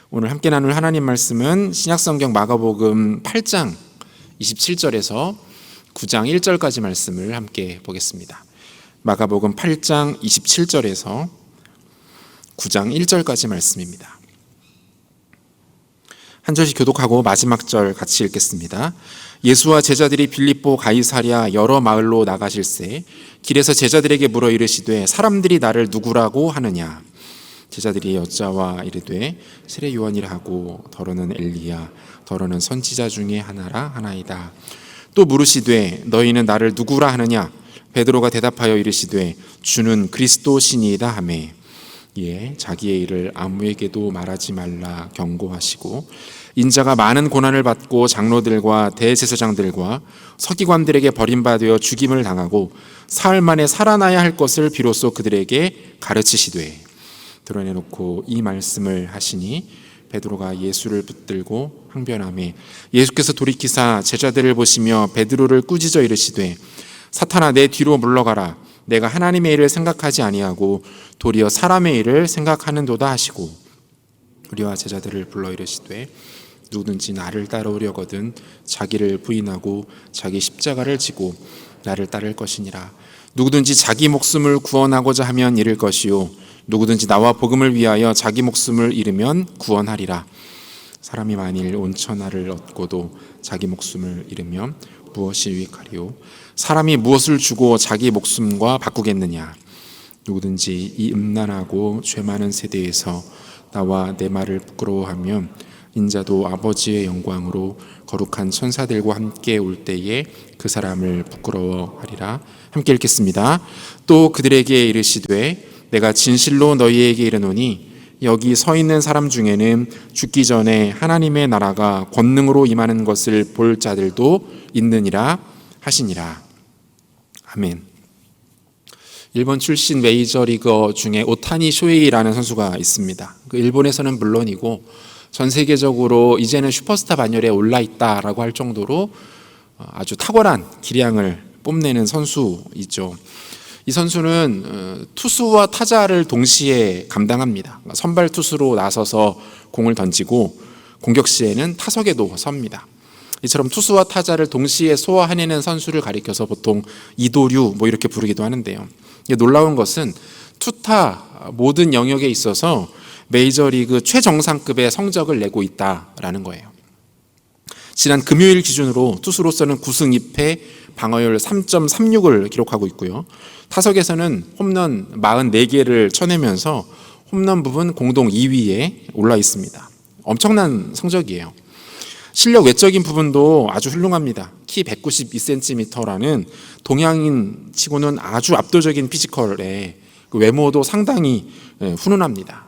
오늘 함께 나눌 하나님 말씀은 신약성경 마가복음 8장 27절에서 9장 1절까지 말씀을 함께 보겠습니다. 마가복음 8장 27절에서 9장 1절까지 말씀입니다. 한 절씩 교독하고 마지막 절 같이 읽겠습니다. 예수와 제자들이 빌립보 가이사랴 여러 마을로 나가실새 길에서 제자들에게 물어 이르시되 사람들이 나를 누구라고 하느냐. 제자들이 여짜와 이르되 세례 요한이라 하고 더러는 엘리야 더러는 선지자 중에 하나라 하나이다. 또 물으시되 너희는 나를 누구라 하느냐. 베드로가 대답하여 이르시되 주는 그리스도시니이다 하매 이에 자기의 일을 아무에게도 말하지 말라 경고하시고 인자가 많은 고난을 받고 장로들과 대제사장들과 서기관들에게 버림받아 죽임을 당하고 사흘 만에 살아나야 할 것을 비로소 그들에게 가르치시되 드러내놓고 이 말씀을 하시니 베드로가 예수를 붙들고 항변하매 예수께서 돌이키사 제자들을 보시며 베드로를 꾸짖어 이르시되 사탄아 내 뒤로 물러가라. 내가 하나님의 일을 생각하지 아니하고 도리어 사람의 일을 생각하는도다 하시고 우리와 제자들을 불러 이르시되 누구든지 나를 따르려거든 자기를 부인하고 자기 십자가를 지고 나를 따를 것이니라. 누구든지 자기 목숨을 구원하고자 하면 잃을 것이요 누구든지 나와 복음을 위하여 자기 목숨을 잃으면 구원하리라. 사람이 만일 온 천하를 얻고도 자기 목숨을 잃으면 무엇이 유익하리요. 사람이 무엇을 주고 자기 목숨과 바꾸겠느냐. 누구든지 이 음란하고 죄 많은 세대에서 나와 내 말을 부끄러워하면 인자도 아버지의 영광으로 거룩한 천사들과 함께 올 때에 그 사람을 부끄러워하리라. 함께 읽겠습니다. 또 그들에게 이르시되 내가 진실로 너희에게 이르노니 여기 서 있는 사람 중에는 죽기 전에 하나님의 나라가 권능으로 임하는 것을 볼 자들도 있느니라 하시니라. 아멘. 일본 출신 메이저리거 중에 오타니 쇼헤이라는 선수가 있습니다. 일본에서는 물론이고 전 세계적으로 이제는 슈퍼스타 반열에 올라있다라고 할 정도로 아주 탁월한 기량을 뽐내는 선수이죠. 이 선수는 투수와 타자를 동시에 감당합니다. 선발 투수로 나서서 공을 던지고 공격 시에는 타석에도 섭니다. 이처럼 투수와 타자를 동시에 소화해내는 선수를 가리켜서 보통 이도류 이렇게 부르기도 하는데요. 놀라운 것은 투타 모든 영역에 있어서 메이저리그 최정상급의 성적을 내고 있다라는 거예요. 지난 금요일 기준으로 투수로서는 9승 2패, 방어율 3.36을 기록하고 있고요. 타석에서는 홈런 44개를 쳐내면서 홈런 부분 공동 2위에 올라 있습니다. 엄청난 성적이에요. 실력 외적인 부분도 아주 훌륭합니다. 키 192cm라는 동양인 치고는 아주 압도적인 피지컬에 외모도 상당히 훈훈합니다.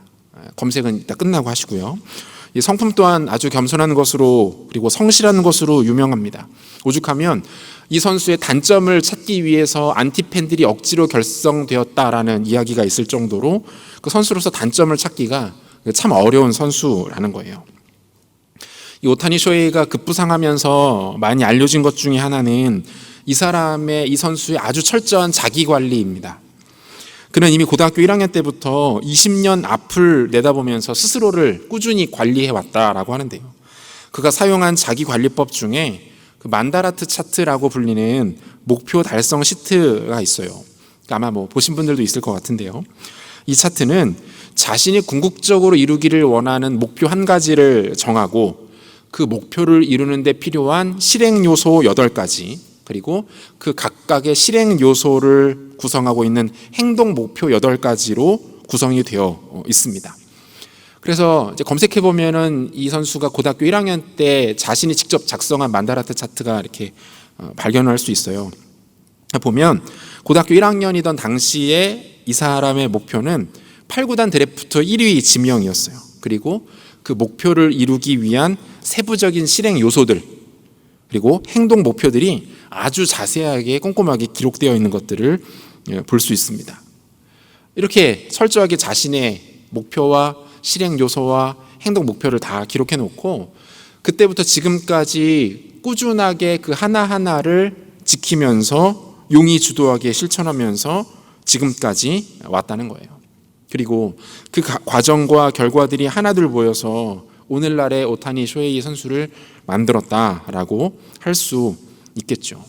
검색은 이따 끝나고 하시고요. 이 성품 또한 아주 겸손한 것으로 그리고 성실한 것으로 유명합니다. 오죽하면 이 선수의 단점을 찾기 위해서 안티팬들이 억지로 결성되었다라는 이야기가 있을 정도로 그 선수로서 단점을 찾기가 참 어려운 선수라는 거예요. 이 오타니 쇼헤이가 급부상하면서 많이 알려진 것 중에 하나는 이 선수의 아주 철저한 자기관리입니다. 그는 이미 고등학교 1학년 때부터 20년 앞을 내다보면서 스스로를 꾸준히 관리해 왔다라고 하는데요. 그가 사용한 자기관리법 중에 그 만다라트 차트라고 불리는 목표 달성 시트가 있어요. 아마 보신 분들도 있을 것 같은데요. 이 차트는 자신이 궁극적으로 이루기를 원하는 목표 한 가지를 정하고 그 목표를 이루는 데 필요한 실행 요소 8가지 그리고 그 각각의 실행 요소를 구성하고 있는 행동 목표 8가지로 구성이 되어 있습니다. 그래서 이제 검색해 보면은 이 선수가 고등학교 1학년 때 자신이 직접 작성한 만다라트 차트가 이렇게 발견할 수 있어요. 보면 고등학교 1학년이던 당시에 이 사람의 목표는 8구단 드래프트 1위 지명이었어요. 그리고 그 목표를 이루기 위한 세부적인 실행 요소들 그리고 행동 목표들이 아주 자세하게 꼼꼼하게 기록되어 있는 것들을 볼 수 있습니다. 이렇게 철저하게 자신의 목표와 실행 요소와 행동 목표를 다 기록해 놓고 그때부터 지금까지 꾸준하게 그 하나하나를 지키면서 용의주도하게 실천하면서 지금까지 왔다는 거예요. 그리고 그 과정과 결과들이 하나둘 모여서 오늘날의 오타니 쇼헤이 선수를 만들었다라고 할 수 있겠죠.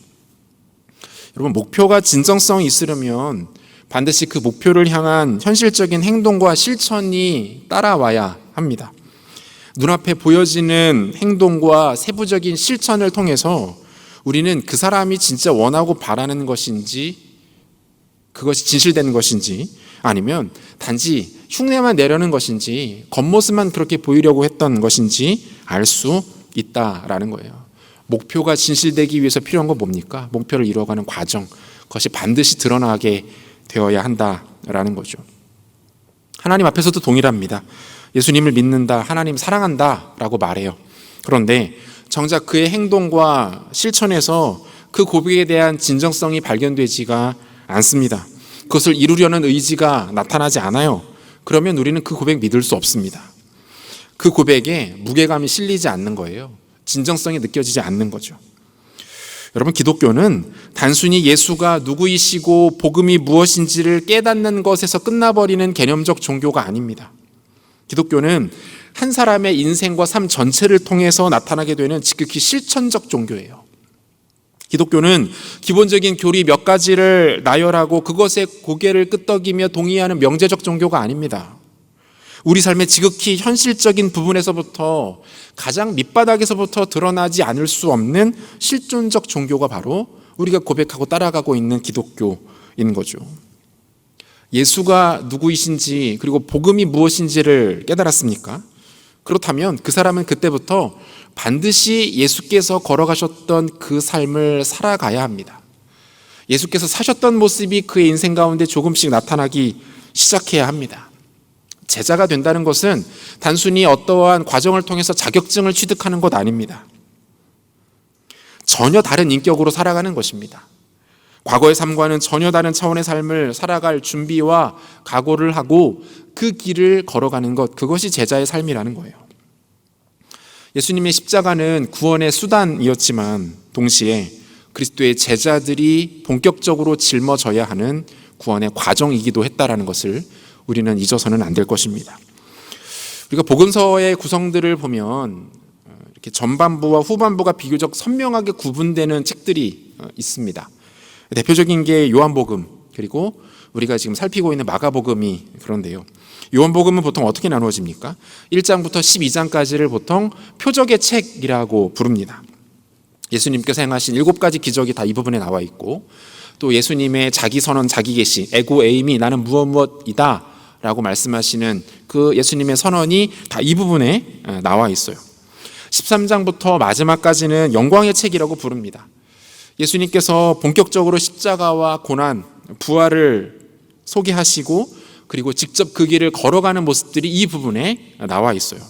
여러분, 목표가 진정성이 있으려면 반드시 그 목표를 향한 현실적인 행동과 실천이 따라와야 합니다. 눈앞에 보여지는 행동과 세부적인 실천을 통해서 우리는 그 사람이 진짜 원하고 바라는 것인지, 그것이 진실되는 것인지, 아니면 단지 흉내만 내려는 것인지, 겉모습만 그렇게 보이려고 했던 것인지 알 수 있다라는 거예요. 목표가 진실되기 위해서 필요한 건 뭡니까? 목표를 이루어가는 과정, 그것이 반드시 드러나게 되어야 한다라는 거죠. 하나님 앞에서도 동일합니다. 예수님을 믿는다, 하나님 사랑한다 라고 말해요. 그런데 정작 그의 행동과 실천에서 그 고백에 대한 진정성이 발견되지가 않습니다. 그것을 이루려는 의지가 나타나지 않아요. 그러면 우리는 그 고백 믿을 수 없습니다. 그 고백에 무게감이 실리지 않는 거예요. 진정성이 느껴지지 않는 거죠. 여러분, 기독교는 단순히 예수가 누구이시고 복음이 무엇인지를 깨닫는 것에서 끝나버리는 개념적 종교가 아닙니다. 기독교는 한 사람의 인생과 삶 전체를 통해서 나타나게 되는 지극히 실천적 종교예요. 기독교는 기본적인 교리 몇 가지를 나열하고 그것에 고개를 끄덕이며 동의하는 명제적 종교가 아닙니다. 우리 삶의 지극히 현실적인 부분에서부터 가장 밑바닥에서부터 드러나지 않을 수 없는 실존적 종교가 바로 우리가 고백하고 따라가고 있는 기독교인 거죠. 예수가 누구이신지 그리고 복음이 무엇인지를 깨달았습니까? 그렇다면 그 사람은 그때부터 반드시 예수께서 걸어가셨던 그 삶을 살아가야 합니다. 예수께서 사셨던 모습이 그의 인생 가운데 조금씩 나타나기 시작해야 합니다. 제자가 된다는 것은 단순히 어떠한 과정을 통해서 자격증을 취득하는 것 아닙니다. 전혀 다른 인격으로 살아가는 것입니다. 과거의 삶과는 전혀 다른 차원의 삶을 살아갈 준비와 각오를 하고 그 길을 걸어가는 것, 그것이 제자의 삶이라는 거예요. 예수님의 십자가는 구원의 수단이었지만 동시에 그리스도의 제자들이 본격적으로 짊어져야 하는 구원의 과정이기도 했다라는 것을 우리는 잊어서는 안 될 것입니다. 우리가 복음서의 구성들을 보면 이렇게 전반부와 후반부가 비교적 선명하게 구분되는 책들이 있습니다. 대표적인 게 요한복음, 그리고 우리가 지금 살피고 있는 마가복음이 그런데요. 요한복음은 보통 어떻게 나누어집니까? 1장부터 12장까지를 보통 표적의 책이라고 부릅니다. 예수님께서 행하신 7가지 기적이 다 이 부분에 나와 있고, 또 예수님의 자기 선언, 자기 계시, 에고 에이미, 나는 무엇이다 라고 말씀하시는 그 예수님의 선언이 다 이 부분에 나와 있어요. 13장부터 마지막까지는 영광의 책이라고 부릅니다. 예수님께서 본격적으로 십자가와 고난, 부활을 소개하시고 그리고 직접 그 길을 걸어가는 모습들이 이 부분에 나와 있어요.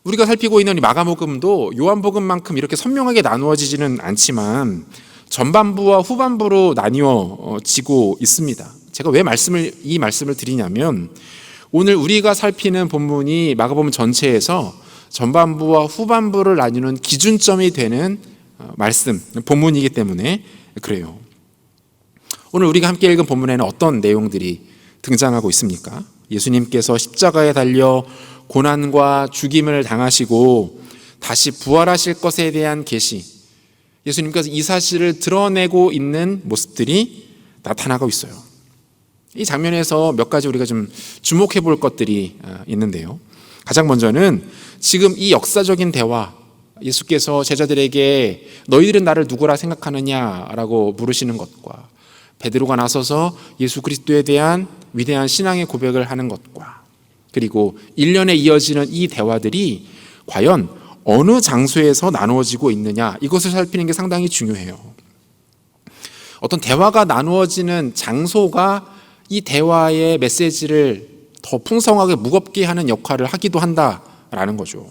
우리가 살피고 있는 이 마가복음도 요한복음만큼 이렇게 선명하게 나누어지지는 않지만 전반부와 후반부로 나뉘어지고 있습니다. 제가 왜 이 말씀을 드리냐면, 오늘 우리가 살피는 본문이 마가복음 전체에서 전반부와 후반부를 나누는 기준점이 되는 말씀, 본문이기 때문에 그래요. 오늘 우리가 함께 읽은 본문에는 어떤 내용들이 등장하고 있습니까? 예수님께서 십자가에 달려 고난과 죽임을 당하시고 다시 부활하실 것에 대한 계시, 예수님께서 이 사실을 드러내고 있는 모습들이 나타나고 있어요. 이 장면에서 몇 가지 우리가 좀 주목해 볼 것들이 있는데요. 가장 먼저는 지금 이 역사적인 대화, 예수께서 제자들에게 너희들은 나를 누구라 생각하느냐라고 물으시는 것과 베드로가 나서서 예수 그리스도에 대한 위대한 신앙의 고백을 하는 것과 그리고 1년에 이어지는 이 대화들이 과연 어느 장소에서 나누어지고 있느냐, 이것을 살피는 게 상당히 중요해요. 어떤 대화가 나누어지는 장소가 이 대화의 메시지를 더 풍성하게 무겁게 하는 역할을 하기도 한다라는 거죠.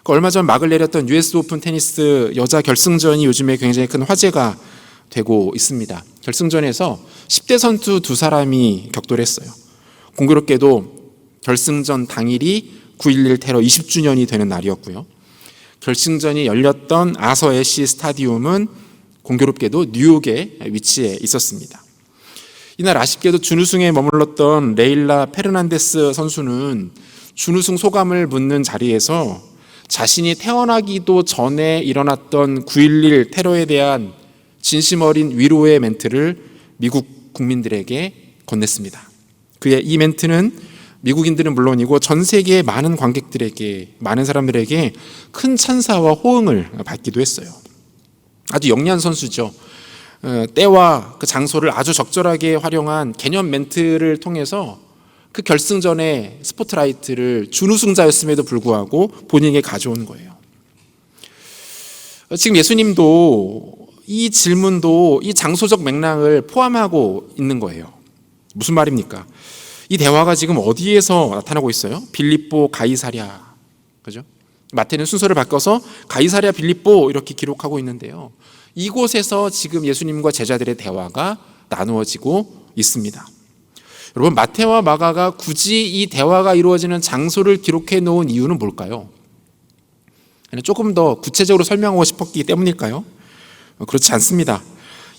얼마 전 막을 내렸던 US 오픈 테니스 여자 결승전이 요즘에 굉장히 큰 화제가 되고 있습니다. 결승전에서 10대 선수 2사람이 격돌했어요. 공교롭게도 결승전 당일이 9.11 테러 20주년이 되는 날이었고요. 결승전이 열렸던 아서 애쉬 스타디움은 공교롭게도 뉴욕에 위치해 있었습니다. 이날 아쉽게도 준우승에 머물렀던 레일라 페르난데스 선수는 준우승 소감을 묻는 자리에서 자신이 태어나기도 전에 일어났던 9.11 테러에 대한 진심 어린 위로의 멘트를 미국 국민들에게 건넸습니다. 그의 이 멘트는 미국인들은 물론이고 전 세계의 많은 관객들에게, 많은 사람들에게 큰 찬사와 호응을 받기도 했어요. 아주 영리한 선수죠. 때와 그 장소를 아주 적절하게 활용한 개념 멘트를 통해서 그 결승전의 스포트라이트를 준우승자였음에도 불구하고 본인에게 가져온 거예요. 지금 예수님도 이 질문도 이 장소적 맥락을 포함하고 있는 거예요. 무슨 말입니까? 이 대화가 지금 어디에서 나타나고 있어요? 빌립보 가이사랴, 그죠? 마태는 순서를 바꿔서 가이사랴 빌립보 이렇게 기록하고 있는데요. 이곳에서 지금 예수님과 제자들의 대화가 나누어지고 있습니다. 여러분, 마태와 마가가 굳이 이 대화가 이루어지는 장소를 기록해 놓은 이유는 뭘까요? 조금 더 구체적으로 설명하고 싶었기 때문일까요? 그렇지 않습니다.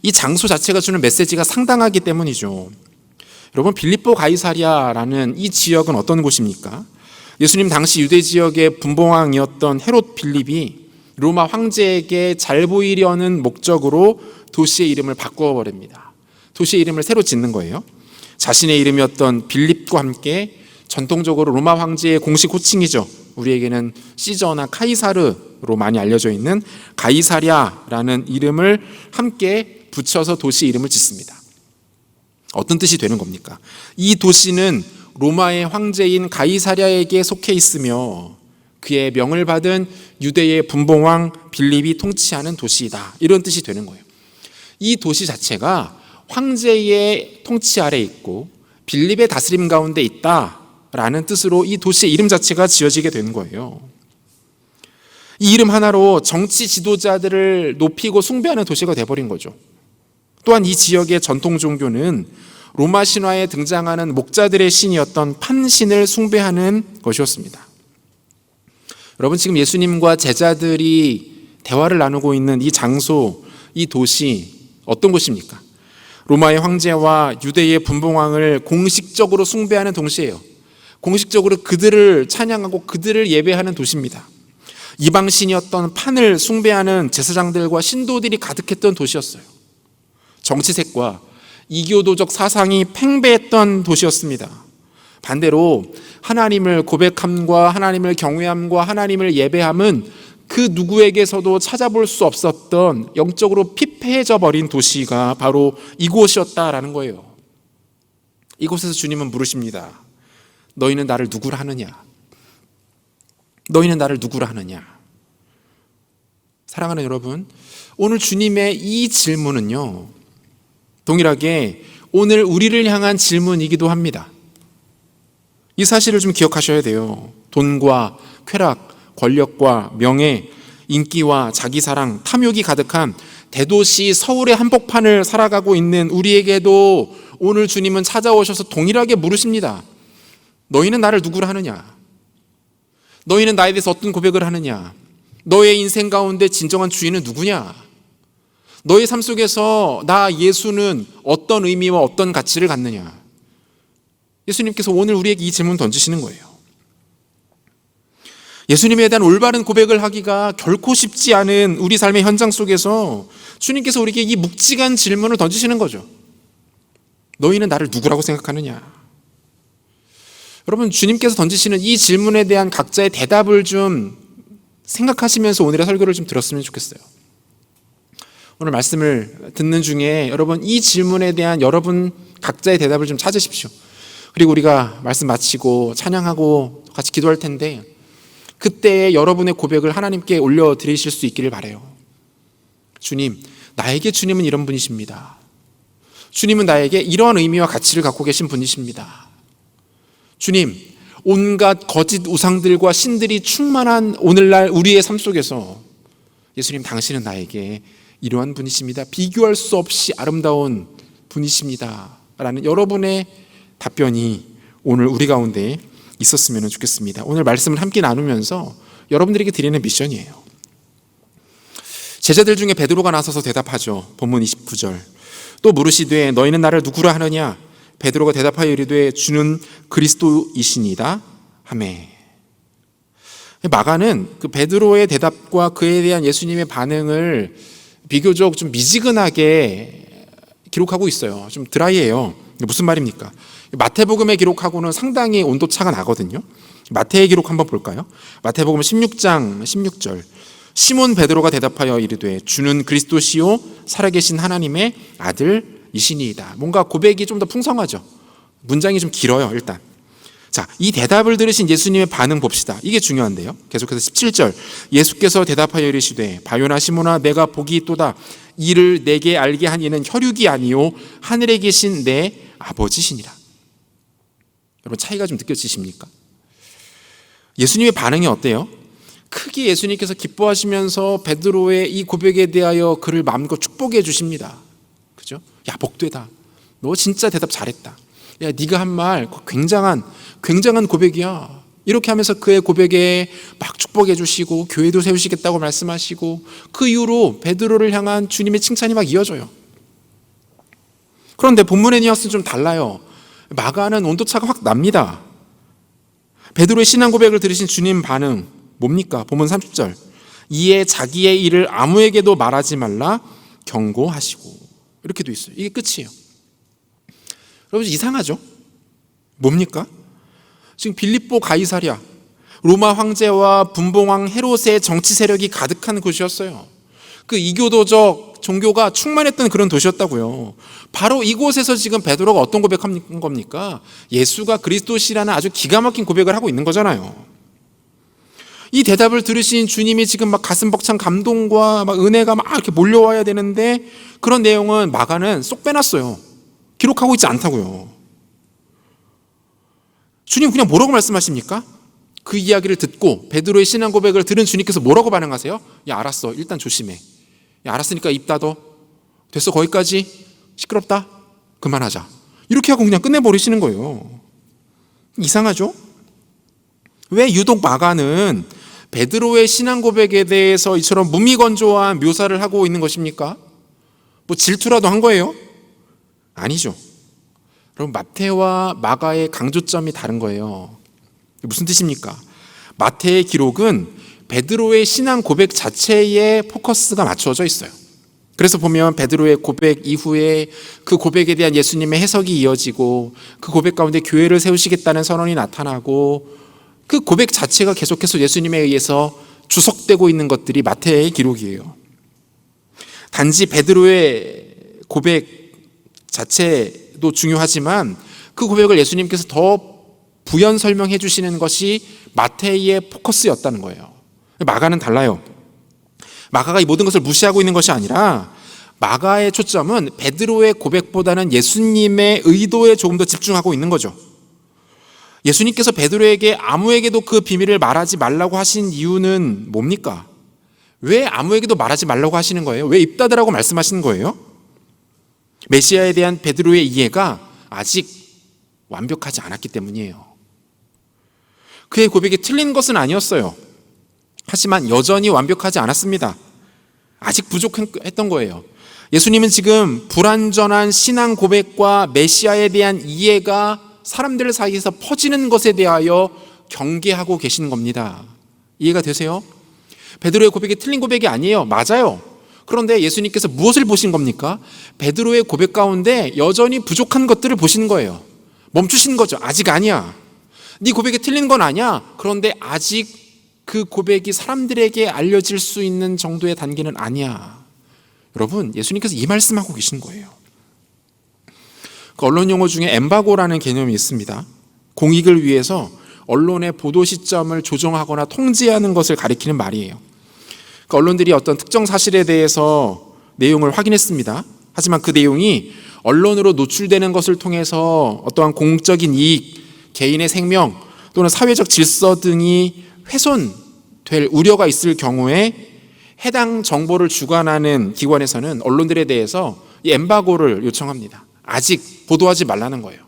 이 장소 자체가 주는 메시지가 상당하기 때문이죠. 여러분, 빌립보 가이사랴라는 이 지역은 어떤 곳입니까? 예수님 당시 유대 지역의 분봉왕이었던 헤롯 빌립이 로마 황제에게 잘 보이려는 목적으로 도시의 이름을 바꾸어 버립니다. 도시의 이름을 새로 짓는 거예요. 자신의 이름이었던 빌립과 함께 전통적으로 로마 황제의 공식 호칭이죠. 우리에게는 시저나 카이사르로 많이 알려져 있는 가이사랴라는 이름을 함께 붙여서 도시 이름을 짓습니다. 어떤 뜻이 되는 겁니까? 이 도시는 로마의 황제인 가이사랴에게 속해 있으며 그의 명을 받은 유대의 분봉왕 빌립이 통치하는 도시이다. 이런 뜻이 되는 거예요. 이 도시 자체가 황제의 통치 아래 있고 빌립의 다스림 가운데 있다라는 뜻으로 이 도시의 이름 자체가 지어지게 된 거예요. 이 이름 하나로 정치 지도자들을 높이고 숭배하는 도시가 돼버린 거죠. 또한 이 지역의 전통 종교는 로마 신화에 등장하는 목자들의 신이었던 판신을 숭배하는 것이었습니다. 여러분, 지금 예수님과 제자들이 대화를 나누고 있는 이 장소, 이 도시 어떤 곳입니까? 로마의 황제와 유대의 분봉왕을 공식적으로 숭배하는 동시에요. 공식적으로 그들을 찬양하고 그들을 예배하는 도시입니다. 이방신이었던 판을 숭배하는 제사장들과 신도들이 가득했던 도시였어요. 정치색과 이교도적 사상이 팽배했던 도시였습니다. 반대로 하나님을 고백함과 하나님을 경외함과 하나님을 예배함은 그 누구에게서도 찾아볼 수 없었던 영적으로 피폐해져 버린 도시가 바로 이곳이었다라는 거예요. 이곳에서 주님은 물으십니다. 너희는 나를 누구라 하느냐? 너희는 나를 누구라 하느냐? 사랑하는 여러분, 오늘 주님의 이 질문은요, 동일하게 오늘 우리를 향한 질문이기도 합니다. 이 사실을 좀 기억하셔야 돼요. 돈과 쾌락, 권력과 명예, 인기와 자기사랑, 탐욕이 가득한 대도시 서울의 한복판을 살아가고 있는 우리에게도 오늘 주님은 찾아오셔서 동일하게 물으십니다. 너희는 나를 누구라 하느냐? 너희는 나에 대해서 어떤 고백을 하느냐? 너의 인생 가운데 진정한 주인은 누구냐? 너의 삶 속에서 나 예수는 어떤 의미와 어떤 가치를 갖느냐? 예수님께서 오늘 우리에게 이 질문 던지시는 거예요. 예수님에 대한 올바른 고백을 하기가 결코 쉽지 않은 우리 삶의 현장 속에서 주님께서 우리에게 이 묵직한 질문을 던지시는 거죠. 너희는 나를 누구라고 생각하느냐? 여러분, 주님께서 던지시는 이 질문에 대한 각자의 대답을 좀 생각하시면서 오늘의 설교를 좀 들었으면 좋겠어요. 오늘 말씀을 듣는 중에 여러분, 이 질문에 대한 여러분 각자의 대답을 좀 찾으십시오. 그리고 우리가 말씀 마치고 찬양하고 같이 기도할 텐데 그때 여러분의 고백을 하나님께 올려드리실 수 있기를 바라요. 주님, 나에게 주님은 이런 분이십니다. 주님은 나에게 이러한 의미와 가치를 갖고 계신 분이십니다. 주님, 온갖 거짓 우상들과 신들이 충만한 오늘날 우리의 삶 속에서 예수님, 당신은 나에게 이러한 분이십니다. 비교할 수 없이 아름다운 분이십니다. 라는 여러분의 답변이 오늘 우리 가운데 있었으면 좋겠습니다. 오늘 말씀을 함께 나누면서 여러분들에게 드리는 미션이에요. 제자들 중에 베드로가 나서서 대답하죠. 본문 29절. 또 물으시되 너희는 나를 누구라 하느냐? 베드로가 대답하여 이르되 주는 그리스도이시니이다 하매. 마가는 그 베드로의 대답과 그에 대한 예수님의 반응을 비교적 좀 미지근하게 기록하고 있어요. 좀 드라이해요. 무슨 말입니까? 마태복음에 기록하고는 상당히 온도차가 나거든요. 마태의 기록 한번 볼까요? 마태복음 16장 16절. 시몬 베드로가 대답하여 이르되 주는 그리스도시요 살아계신 하나님의 아들이시니이다. 뭔가 고백이 좀 더 풍성하죠. 문장이 좀 길어요. 일단 자, 이 대답을 들으신 예수님의 반응 봅시다. 이게 중요한데요. 계속해서 17절. 예수께서 대답하여 이르시되 바요나 시몬아 내가 복이 있도다. 이를 내게 알게 한 이는 혈육이 아니요 하늘에 계신 내 아버지시니라. 여러분 차이가 좀 느껴지십니까? 예수님의 반응이 어때요? 크게 예수님께서 기뻐하시면서 베드로의 이 고백에 대하여 그를 마음껏 축복해 주십니다. 그죠? 야, 복되다. 너 진짜 대답 잘했다. 야, 네가 한 말 굉장한 고백이야. 이렇게 하면서 그의 고백에 막 축복해 주시고 교회도 세우시겠다고 말씀하시고 그 이후로 베드로를 향한 주님의 칭찬이 막 이어져요. 그런데 본문의 뉘앙스는 좀 달라요. 마가는 온도차가 확 납니다. 베드로의 신앙 고백을 들으신 주님 반응 뭡니까? 본문 30절. 이에 자기의 일을 아무에게도 말하지 말라 경고하시고. 이렇게 돼 있어요. 이게 끝이에요. 여러분 이상하죠? 뭡니까? 지금 빌립보 가이사랴 로마 황제와 분봉왕 헤롯의 정치 세력이 가득한 곳이었어요. 그 이교도적 종교가 충만했던 그런 도시였다고요. 바로 이곳에서 지금 베드로가 어떤 고백한 겁니까? 예수가 그리스도시라는 아주 기가 막힌 고백을 하고 있는 거잖아요. 이 대답을 들으신 주님이 지금 막 가슴 벅찬 감동과 막 은혜가 막 이렇게 몰려와야 되는데 그런 내용은 마가는 쏙 빼놨어요. 기록하고 있지 않다고요. 주님 그냥 뭐라고 말씀하십니까? 그 이야기를 듣고 베드로의 신앙 고백을 들은 주님께서 뭐라고 반응하세요? 야, 알았어. 일단 조심해. 야, 알았으니까 입 닫어. 됐어. 거기까지. 시끄럽다. 그만하자. 이렇게 하고 그냥 끝내버리시는 거예요. 이상하죠? 왜 유독 마가는 베드로의 신앙 고백에 대해서 이처럼 무미건조한 묘사를 하고 있는 것입니까? 뭐 질투라도 한 거예요? 아니죠. 여러분 마태와 마가의 강조점이 다른 거예요. 무슨 뜻입니까? 마태의 기록은 베드로의 신앙 고백 자체에 포커스가 맞춰져 있어요. 그래서 보면 베드로의 고백 이후에 그 고백에 대한 예수님의 해석이 이어지고 그 고백 가운데 교회를 세우시겠다는 선언이 나타나고 그 고백 자체가 계속해서 예수님에 의해서 주석되고 있는 것들이 마태의 기록이에요. 단지 베드로의 고백 자체도 중요하지만 그 고백을 예수님께서 더 부연 설명해 주시는 것이 마태의 포커스였다는 거예요. 마가는 달라요. 마가가 이 모든 것을 무시하고 있는 것이 아니라 마가의 초점은 베드로의 고백보다는 예수님의 의도에 조금 더 집중하고 있는 거죠. 예수님께서 베드로에게 아무에게도 그 비밀을 말하지 말라고 하신 이유는 뭡니까? 왜 아무에게도 말하지 말라고 하시는 거예요? 왜 입 닫으라고 말씀하시는 거예요? 메시아에 대한 베드로의 이해가 아직 완벽하지 않았기 때문이에요. 그의 고백이 틀린 것은 아니었어요. 하지만 여전히 완벽하지 않았습니다. 아직 부족했던 거예요. 예수님은 지금 불완전한 신앙 고백과 메시아에 대한 이해가 사람들 사이에서 퍼지는 것에 대하여 경계하고 계시는 겁니다. 이해가 되세요? 베드로의 고백이 틀린 고백이 아니에요. 맞아요. 그런데 예수님께서 무엇을 보신 겁니까? 베드로의 고백 가운데 여전히 부족한 것들을 보시는 거예요. 멈추신 거죠. 아직 아니야. 네 고백이 틀린 건 아니야. 그런데 아직 그 고백이 사람들에게 알려질 수 있는 정도의 단계는 아니야. 여러분, 예수님께서 이 말씀하고 계신 거예요. 그 언론 용어 중에 엠바고라는 개념이 있습니다. 공익을 위해서 언론의 보도 시점을 조정하거나 통제하는 것을 가리키는 말이에요. 그 언론들이 어떤 특정 사실에 대해서 내용을 확인했습니다. 하지만 그 내용이 언론으로 노출되는 것을 통해서 어떠한 공적인 이익, 개인의 생명 또는 사회적 질서 등이 훼손될 우려가 있을 경우에 해당 정보를 주관하는 기관에서는 언론들에 대해서 이 엠바고를 요청합니다. 아직 보도하지 말라는 거예요.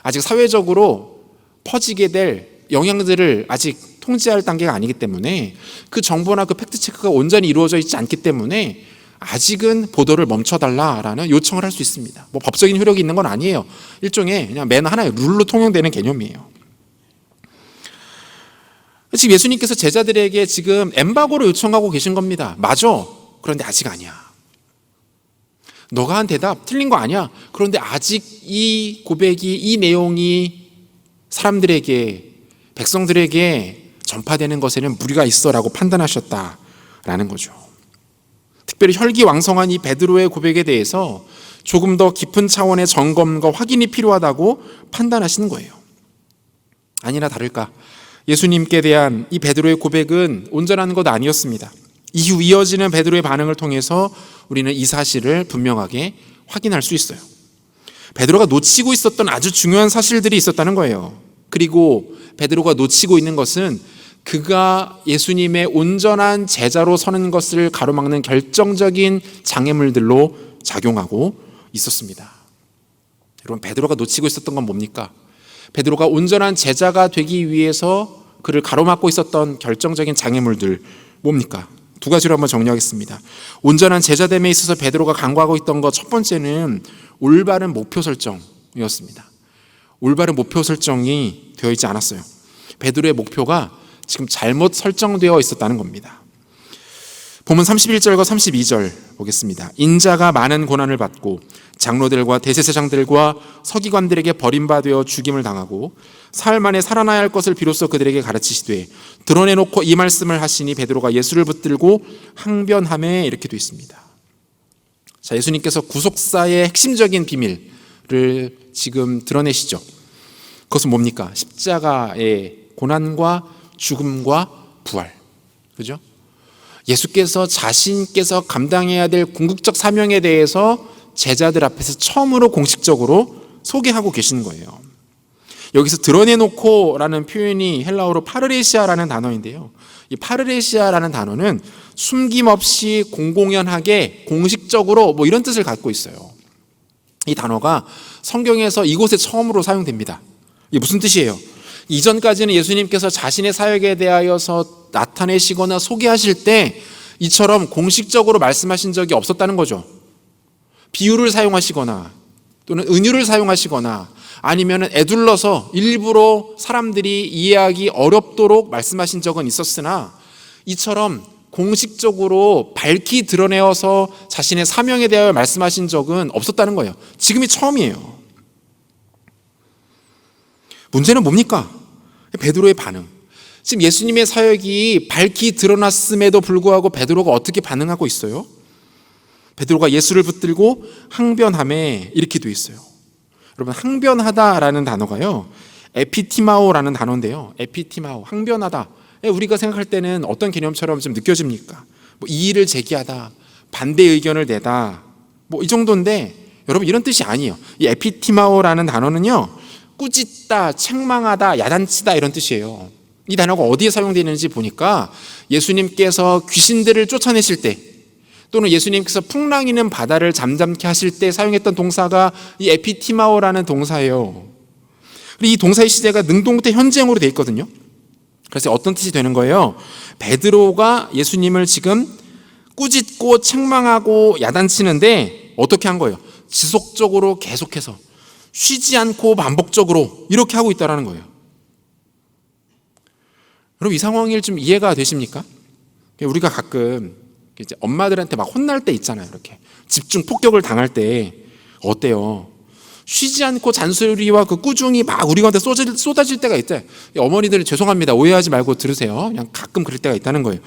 아직 사회적으로 퍼지게 될 영향들을 아직 통제할 단계가 아니기 때문에 그 정보나 그 팩트체크가 온전히 이루어져 있지 않기 때문에 아직은 보도를 멈춰달라라는 요청을 할 수 있습니다. 뭐 법적인 효력이 있는 건 아니에요. 일종의 그냥 맨 하나의 룰로 통용되는 개념이에요. 지금 예수님께서 제자들에게 지금 엠바고를 요청하고 계신 겁니다. 맞아. 그런데 아직 아니야. 너가 한 대답 틀린 거 아니야. 그런데 아직 이 고백이, 이 내용이 사람들에게, 백성들에게 전파되는 것에는 무리가 있어라고 판단하셨다라는 거죠. 특별히 혈기왕성한 이 베드로의 고백에 대해서 조금 더 깊은 차원의 점검과 확인이 필요하다고 판단하시는 거예요. 아니나 다를까 예수님께 대한 이 베드로의 고백은 온전한 것 아니었습니다. 이후 이어지는 베드로의 반응을 통해서 우리는 이 사실을 분명하게 확인할 수 있어요. 베드로가 놓치고 있었던 아주 중요한 사실들이 있었다는 거예요. 그리고 베드로가 놓치고 있는 것은 그가 예수님의 온전한 제자로 서는 것을 가로막는 결정적인 장애물들로 작용하고 있었습니다. 여러분, 베드로가 놓치고 있었던 건 뭡니까? 베드로가 온전한 제자가 되기 위해서 그를 가로막고 있었던 결정적인 장애물들 뭡니까? 두 가지로 한번 정리하겠습니다. 온전한 제자됨에 있어서 베드로가 간과하고 있던 것 첫 번째는 올바른 목표 설정이었습니다. 올바른 목표 설정이 되어 있지 않았어요. 베드로의 목표가 지금 잘못 설정되어 있었다는 겁니다. 본문 31절과 32절 보겠습니다. 인자가 많은 고난을 받고 장로들과 대제사장들과 서기관들에게 버림받아 죽임을 당하고 사흘 만에 살아나야 할 것을 비로소 그들에게 가르치시되 드러내놓고 이 말씀을 하시니 베드로가 예수를 붙들고 항변하매 이렇게 되어 있습니다. 자, 예수님께서 구속사의 핵심적인 비밀을 지금 드러내시죠. 그것은 뭡니까? 십자가의 고난과 죽음과 부활. 그죠? 예수께서 자신께서 감당해야 될 궁극적 사명에 대해서 제자들 앞에서 처음으로 공식적으로 소개하고 계시는 거예요. 여기서 드러내놓고라는 표현이 헬라어로 파르레시아라는 단어인데요. 이 파르레시아라는 단어는 숨김없이 공공연하게 공식적으로 뭐 이런 뜻을 갖고 있어요. 이 단어가 성경에서 이곳에 처음으로 사용됩니다. 이게 무슨 뜻이에요? 이전까지는 예수님께서 자신의 사역에 대하여서 나타내시거나 소개하실 때 이처럼 공식적으로 말씀하신 적이 없었다는 거죠. 비유를 사용하시거나 또는 은유를 사용하시거나 아니면 애둘러서 일부러 사람들이 이해하기 어렵도록 말씀하신 적은 있었으나 이처럼 공식적으로 밝히 드러내어서 자신의 사명에 대하여 말씀하신 적은 없었다는 거예요. 지금이 처음이에요. 문제는 뭡니까? 베드로의 반응. 지금 예수님의 사역이 밝히 드러났음에도 불구하고 베드로가 어떻게 반응하고 있어요? 베드로가 예수를 붙들고 항변하매 이렇게 되어 있어요. 여러분, 항변하다라는 단어가요, 에피티마오라는 단어인데요. 에피티마오, 항변하다. 우리가 생각할 때는 어떤 개념처럼 좀 느껴집니까? 뭐 이의를 제기하다, 반대 의견을 내다, 뭐 이 정도인데 여러분, 이런 뜻이 아니에요. 이 에피티마오라는 단어는요, 꾸짖다, 책망하다, 야단치다 이런 뜻이에요. 이 단어가 어디에 사용되는지 보니까 예수님께서 귀신들을 쫓아내실 때 또는 예수님께서 풍랑이는 바다를 잠잠케 하실 때 사용했던 동사가 이 에피티마오라는 동사예요. 그리고 이 동사의 시제가 능동태 현재형으로 되어 있거든요. 그래서 어떤 뜻이 되는 거예요? 베드로가 예수님을 지금 꾸짖고 책망하고 야단치는데 어떻게 한 거예요? 지속적으로 계속해서 쉬지 않고 반복적으로 이렇게 하고 있다는 거예요. 여러분, 이 상황이 좀 이해가 되십니까? 우리가 가끔 이제 엄마들한테 막 혼날 때 있잖아요. 이렇게 집중 폭격을 당할 때 어때요? 쉬지 않고 잔소리와 그 꾸중이 막 우리 가운데 쏟아질 때가 있대. 어머니들 죄송합니다. 오해하지 말고 들으세요. 그냥 가끔 그럴 때가 있다는 거예요.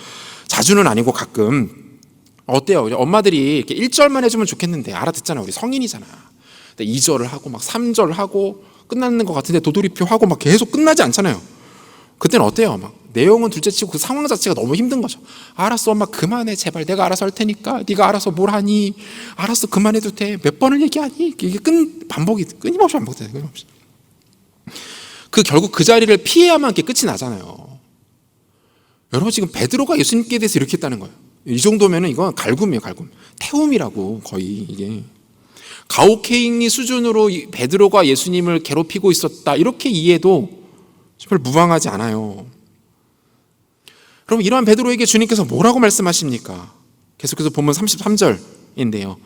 자주는 아니고 가끔. 어때요? 엄마들이 이렇게 1절만 해주면 좋겠는데 알아듣잖아. 우리 성인이잖아. 2절을 하고 막 3절 하고 끝나는 것 같은데 도돌이표 하고 막 계속 끝나지 않잖아요. 그때는 어때요? 막 내용은 둘째치고 그 상황 자체가 너무 힘든 거죠. 알았어, 엄마 그만해, 제발. 내가 알아서 할 테니까. 네가 알아서 뭘 하니? 알았어, 그만해도 돼. 몇 번을 얘기하니? 이게 반복이 끊임없이 반복돼요. 끊임없이. 결국 그 자리를 피해야만 이렇게 끝이 나잖아요. 여러분, 지금 베드로가 예수님께 대해서 이렇게 했다는 거예요. 이 정도면은 이건 갈굼이에요, 갈굼. 태움이라고 거의 이게. 가혹행위 수준으로 베드로가 예수님을 괴롭히고 있었다, 이렇게 이해도 정말 무방하지 않아요. 그럼 이러한 베드로에게 주님께서 뭐라고 말씀하십니까? 계속해서 본문 33절인데요.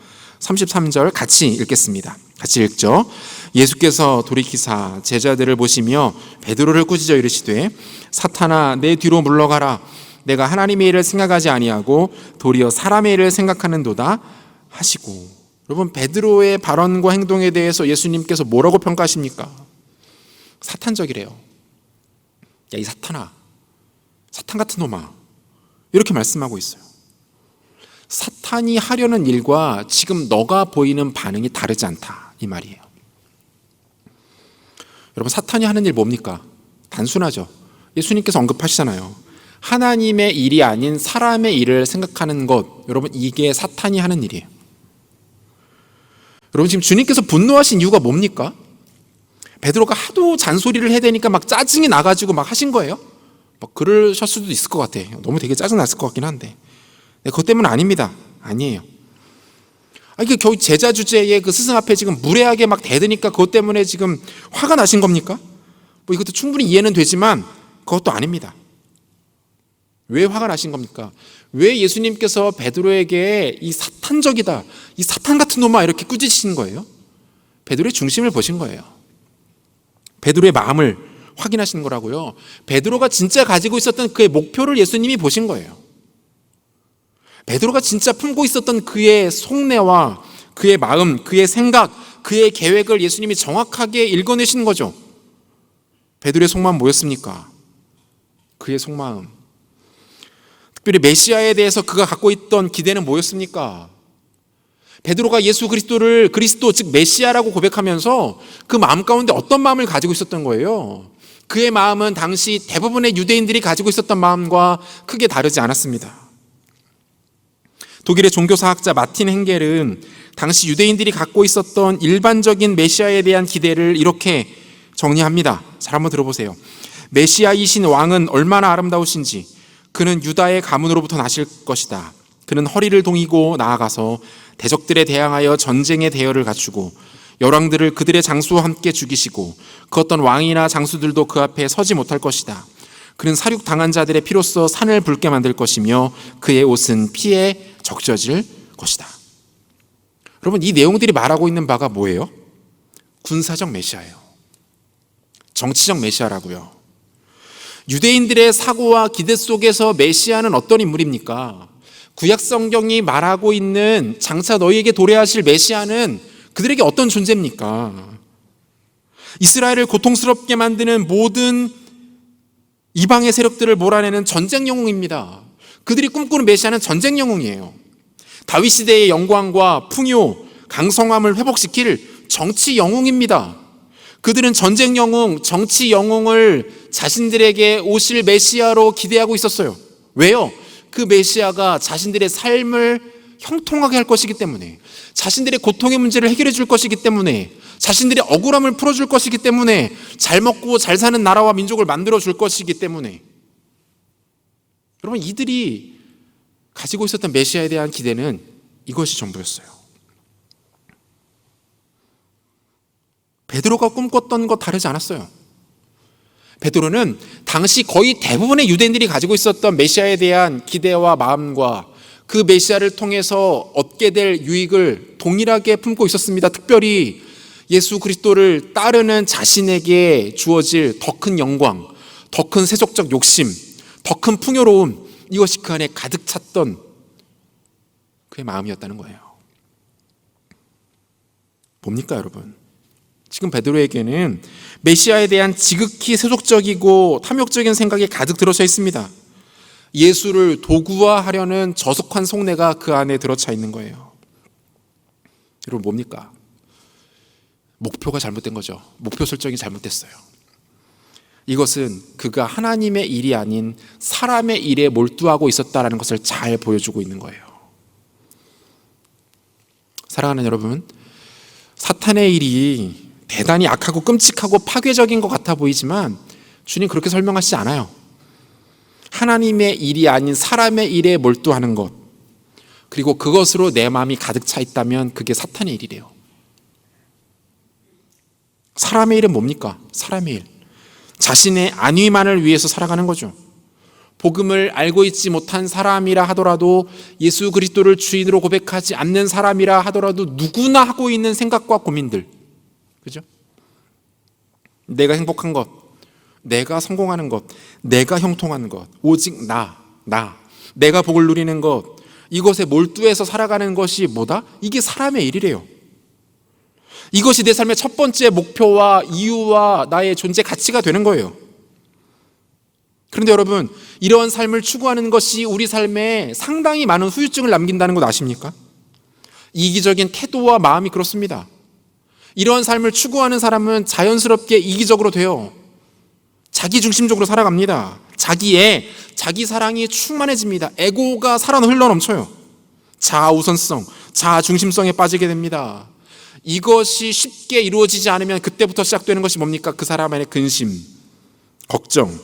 33절 같이 읽겠습니다. 같이 읽죠. 예수께서 돌이키사 제자들을 보시며 베드로를 꾸짖어 이르시되 사탄아 내 뒤로 물러가라. 내가 하나님의 일을 생각하지 아니하고 도리어 사람의 일을 생각하는도다 하시고. 여러분, 베드로의 발언과 행동에 대해서 예수님께서 뭐라고 평가하십니까? 사탄적이래요. 야, 이 사탄아, 사탄 같은 놈아, 이렇게 말씀하고 있어요. 사탄이 하려는 일과 지금 너가 보이는 반응이 다르지 않다, 이 말이에요. 여러분, 사탄이 하는 일 뭡니까? 단순하죠. 예수님께서 언급하시잖아요. 하나님의 일이 아닌 사람의 일을 생각하는 것, 여러분, 이게 사탄이 하는 일이에요. 여러분, 지금 주님께서 분노하신 이유가 뭡니까? 베드로가 하도 잔소리를 해대니까 막 짜증이 나가지고 막 하신 거예요? 막 그러실 수도 있을 것 같아. 너무 되게 짜증났을 것 같긴 한데. 그것 때문은 아닙니다. 아니에요. 이게 겨우 제자 주제에 그 스승 앞에 지금 무례하게 막 대드니까 그것 때문에 지금 화가 나신 겁니까? 뭐 이것도 충분히 이해는 되지만 그것도 아닙니다. 왜 화가 나신 겁니까? 왜 예수님께서 베드로에게 이 사탄적이다, 이 사탄 같은 놈아 이렇게 꾸짖으신 거예요? 베드로의 중심을 보신 거예요. 베드로의 마음을 확인하시는 거라고요. 베드로가 진짜 가지고 있었던 그의 목표를 예수님이 보신 거예요. 베드로가 진짜 품고 있었던 그의 속내와 그의 마음, 그의 생각, 그의 계획을 예수님이 정확하게 읽어내신 거죠. 베드로의 속마음 뭐였습니까? 그의 속마음, 특별히 메시아에 대해서 그가 갖고 있던 기대는 뭐였습니까? 베드로가 예수 그리스도를 그리스도 즉 메시아라고 고백하면서 그 마음 가운데 어떤 마음을 가지고 있었던 거예요? 그의 마음은 당시 대부분의 유대인들이 가지고 있었던 마음과 크게 다르지 않았습니다. 독일의 종교사학자 마틴 헨겔은 당시 유대인들이 갖고 있었던 일반적인 메시아에 대한 기대를 이렇게 정리합니다. 잘 한번 들어보세요. 메시아이신 왕은 얼마나 아름다우신지, 그는 유다의 가문으로부터 나실 것이다. 그는 허리를 동이고 나아가서 대적들에 대항하여 전쟁의 대열을 갖추고 열왕들을 그들의 장수와 함께 죽이시고 그 어떤 왕이나 장수들도 그 앞에 서지 못할 것이다. 그는 사륙당한 자들의 피로써 산을 붉게 만들 것이며 그의 옷은 피에 적셔질 것이다. 여러분, 이 내용들이 말하고 있는 바가 뭐예요? 군사적 메시아예요. 정치적 메시아라고요. 유대인들의 사고와 기대 속에서 메시아는 어떤 인물입니까? 구약 성경이 말하고 있는 장차 너희에게 도래하실 메시아는 그들에게 어떤 존재입니까? 이스라엘을 고통스럽게 만드는 모든 이방의 세력들을 몰아내는 전쟁 영웅입니다. 그들이 꿈꾸는 메시아는 전쟁 영웅이에요. 다윗 시대의 영광과 풍요, 강성함을 회복시킬 정치 영웅입니다. 그들은 전쟁 영웅, 정치 영웅을 자신들에게 오실 메시아로 기대하고 있었어요. 왜요? 그 메시아가 자신들의 삶을 형통하게 할 것이기 때문에, 자신들의 고통의 문제를 해결해 줄 것이기 때문에, 자신들의 억울함을 풀어줄 것이기 때문에, 잘 먹고 잘 사는 나라와 민족을 만들어 줄 것이기 때문에. 여러분, 이들이 가지고 있었던 메시아에 대한 기대는 이것이 전부였어요. 베드로가 꿈꿨던 것 다르지 않았어요. 베드로는 당시 거의 대부분의 유대인들이 가지고 있었던 메시아에 대한 기대와 마음과 그 메시아를 통해서 얻게 될 유익을 동일하게 품고 있었습니다. 특별히 예수 그리스도를 따르는 자신에게 주어질 더 큰 영광, 더 큰 세속적 욕심, 더 큰 풍요로움, 이것이 그 안에 가득 찼던 그의 마음이었다는 거예요. 뭡니까, 여러분? 지금 베드로에게는 메시아에 대한 지극히 세속적이고 탐욕적인 생각이 가득 들어차 있습니다. 예수를 도구화하려는 저속한 속내가 그 안에 들어차 있는 거예요. 여러분, 뭡니까? 목표가 잘못된 거죠. 목표 설정이 잘못됐어요. 이것은 그가 하나님의 일이 아닌 사람의 일에 몰두하고 있었다는 것을 잘 보여주고 있는 거예요. 사랑하는 여러분, 사탄의 일이 대단히 악하고 끔찍하고 파괴적인 것 같아 보이지만 주님 그렇게 설명하시지 않아요. 하나님의 일이 아닌 사람의 일에 몰두하는 것, 그리고 그것으로 내 마음이 가득 차 있다면 그게 사탄의 일이래요. 사람의 일은 뭡니까? 사람의 일, 자신의 안위만을 위해서 살아가는 거죠. 복음을 알고 있지 못한 사람이라 하더라도, 예수 그리스도를 주인으로 고백하지 않는 사람이라 하더라도 누구나 하고 있는 생각과 고민들, 그죠? 내가 행복한 것, 내가 성공하는 것, 내가 형통하는 것, 오직 내가 복을 누리는 것, 이것에 몰두해서 살아가는 것이 뭐다? 이게 사람의 일이래요. 이것이 내 삶의 첫 번째 목표와 이유와 나의 존재 가치가 되는 거예요. 그런데 여러분, 이러한 삶을 추구하는 것이 우리 삶에 상당히 많은 후유증을 남긴다는 것 아십니까? 이기적인 태도와 마음이 그렇습니다. 이러한 삶을 추구하는 사람은 자연스럽게 이기적으로 돼요. 자기중심적으로 살아갑니다. 자기 사랑이 충만해집니다. 에고가 살아 흘러넘쳐요. 자아우선성, 자아중심성에 빠지게 됩니다. 이것이 쉽게 이루어지지 않으면 그때부터 시작되는 것이 뭡니까? 그 사람 안에 근심, 걱정,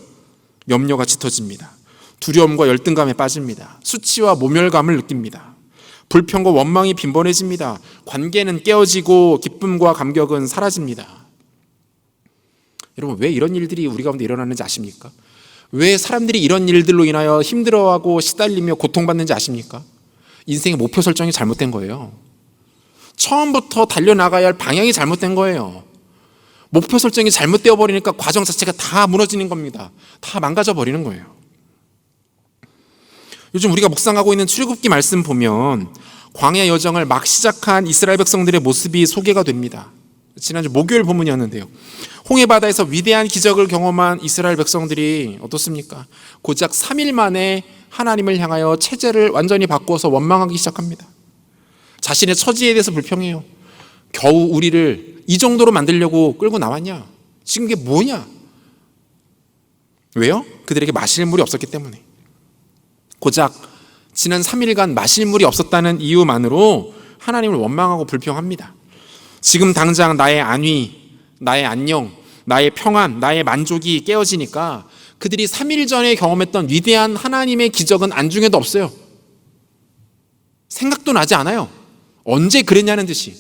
염려가 짙어집니다. 두려움과 열등감에 빠집니다. 수치와 모멸감을 느낍니다. 불평과 원망이 빈번해집니다. 관계는 깨어지고 기쁨과 감격은 사라집니다. 여러분, 왜 이런 일들이 우리 가운데 일어나는지 아십니까? 왜 사람들이 이런 일들로 인하여 힘들어하고 시달리며 고통받는지 아십니까? 인생의 목표 설정이 잘못된 거예요. 처음부터 달려나가야 할 방향이 잘못된 거예요. 목표 설정이 잘못되어 버리니까 과정 자체가 다 무너지는 겁니다. 다 망가져 버리는 거예요. 요즘 우리가 묵상하고 있는 출애굽기 말씀 보면 광야 여정을 막 시작한 이스라엘 백성들의 모습이 소개가 됩니다. 지난주 목요일 본문이었는데요. 홍해바다에서 위대한 기적을 경험한 이스라엘 백성들이 어떻습니까? 고작 3일 만에 하나님을 향하여 체제를 완전히 바꿔서 원망하기 시작합니다. 자신의 처지에 대해서 불평해요. 겨우 우리를 이 정도로 만들려고 끌고 나왔냐? 지금 이게 뭐냐? 왜요? 그들에게 마실 물이 없었기 때문에. 고작 지난 3일간 마실 물이 없었다는 이유만으로 하나님을 원망하고 불평합니다. 지금 당장 나의 안위, 나의 안녕, 나의 평안, 나의 만족이 깨어지니까 그들이 3일 전에 경험했던 위대한 하나님의 기적은 안중에도 없어요. 생각도 나지 않아요. 언제 그랬냐는 듯이,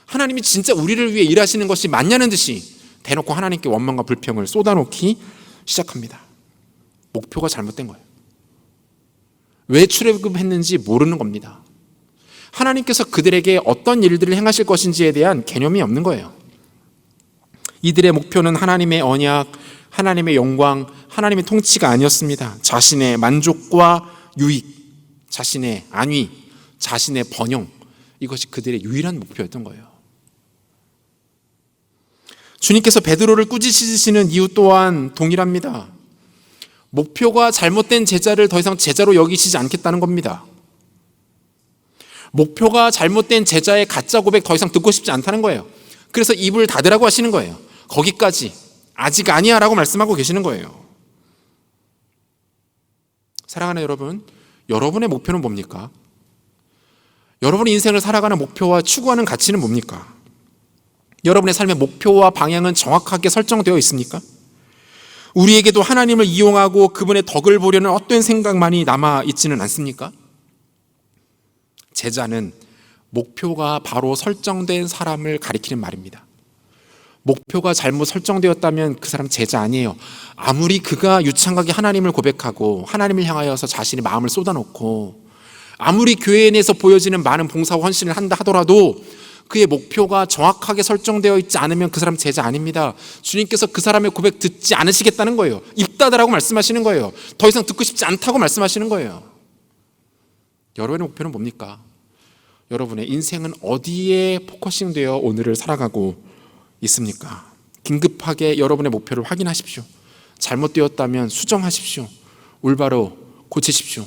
하나님이 진짜 우리를 위해 일하시는 것이 맞냐는 듯이 대놓고 하나님께 원망과 불평을 쏟아놓기 시작합니다. 목표가 잘못된 거예요. 왜 출애굽했는지 모르는 겁니다. 하나님께서 그들에게 어떤 일들을 행하실 것인지에 대한 개념이 없는 거예요. 이들의 목표는 하나님의 언약, 하나님의 영광, 하나님의 통치가 아니었습니다. 자신의 만족과 유익, 자신의 안위, 자신의 번영, 이것이 그들의 유일한 목표였던 거예요. 주님께서 베드로를 꾸짖으시는 이유 또한 동일합니다. 목표가 잘못된 제자를 더 이상 제자로 여기시지 않겠다는 겁니다. 목표가 잘못된 제자의 가짜 고백 더 이상 듣고 싶지 않다는 거예요. 그래서 입을 닫으라고 하시는 거예요. 거기까지, 아직 아니야 라고 말씀하고 계시는 거예요. 사랑하는 여러분, 여러분의 목표는 뭡니까? 여러분의 인생을 살아가는 목표와 추구하는 가치는 뭡니까? 여러분의 삶의 목표와 방향은 정확하게 설정되어 있습니까? 우리에게도 하나님을 이용하고 그분의 덕을 보려는 헛된 생각만이 남아있지는 않습니까? 제자는 목표가 바로 설정된 사람을 가리키는 말입니다. 목표가 잘못 설정되었다면 그 사람 제자 아니에요. 아무리 그가 유창하게 하나님을 고백하고 하나님을 향하여서 자신의 마음을 쏟아놓고 아무리 교회 내에서 보여지는 많은 봉사와 헌신을 한다 하더라도 그의 목표가 정확하게 설정되어 있지 않으면 그 사람 제자 아닙니다. 주님께서 그 사람의 고백 듣지 않으시겠다는 거예요. 입 닫으라고 말씀하시는 거예요. 더 이상 듣고 싶지 않다고 말씀하시는 거예요. 여러분의 목표는 뭡니까? 여러분의 인생은 어디에 포커싱되어 오늘을 살아가고 있습니까? 긴급하게 여러분의 목표를 확인하십시오. 잘못되었다면 수정하십시오. 올바로 고치십시오.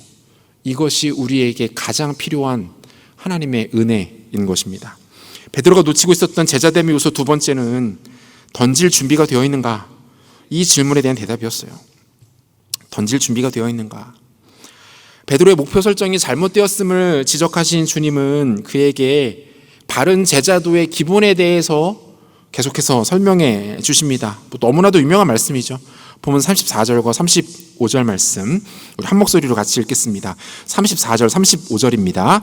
이것이 우리에게 가장 필요한 하나님의 은혜인 것입니다. 베드로가 놓치고 있었던 제자됨의 요소 두 번째는 던질 준비가 되어 있는가? 이 질문에 대한 대답이었어요. 던질 준비가 되어 있는가? 베드로의 목표 설정이 잘못되었음을 지적하신 주님은 그에게 바른 제자도의 기본에 대해서 계속해서 설명해 주십니다. 너무나도 유명한 말씀이죠. 보면 34절과 35절 말씀 우리 한 목소리로 같이 읽겠습니다. 34절 35절입니다.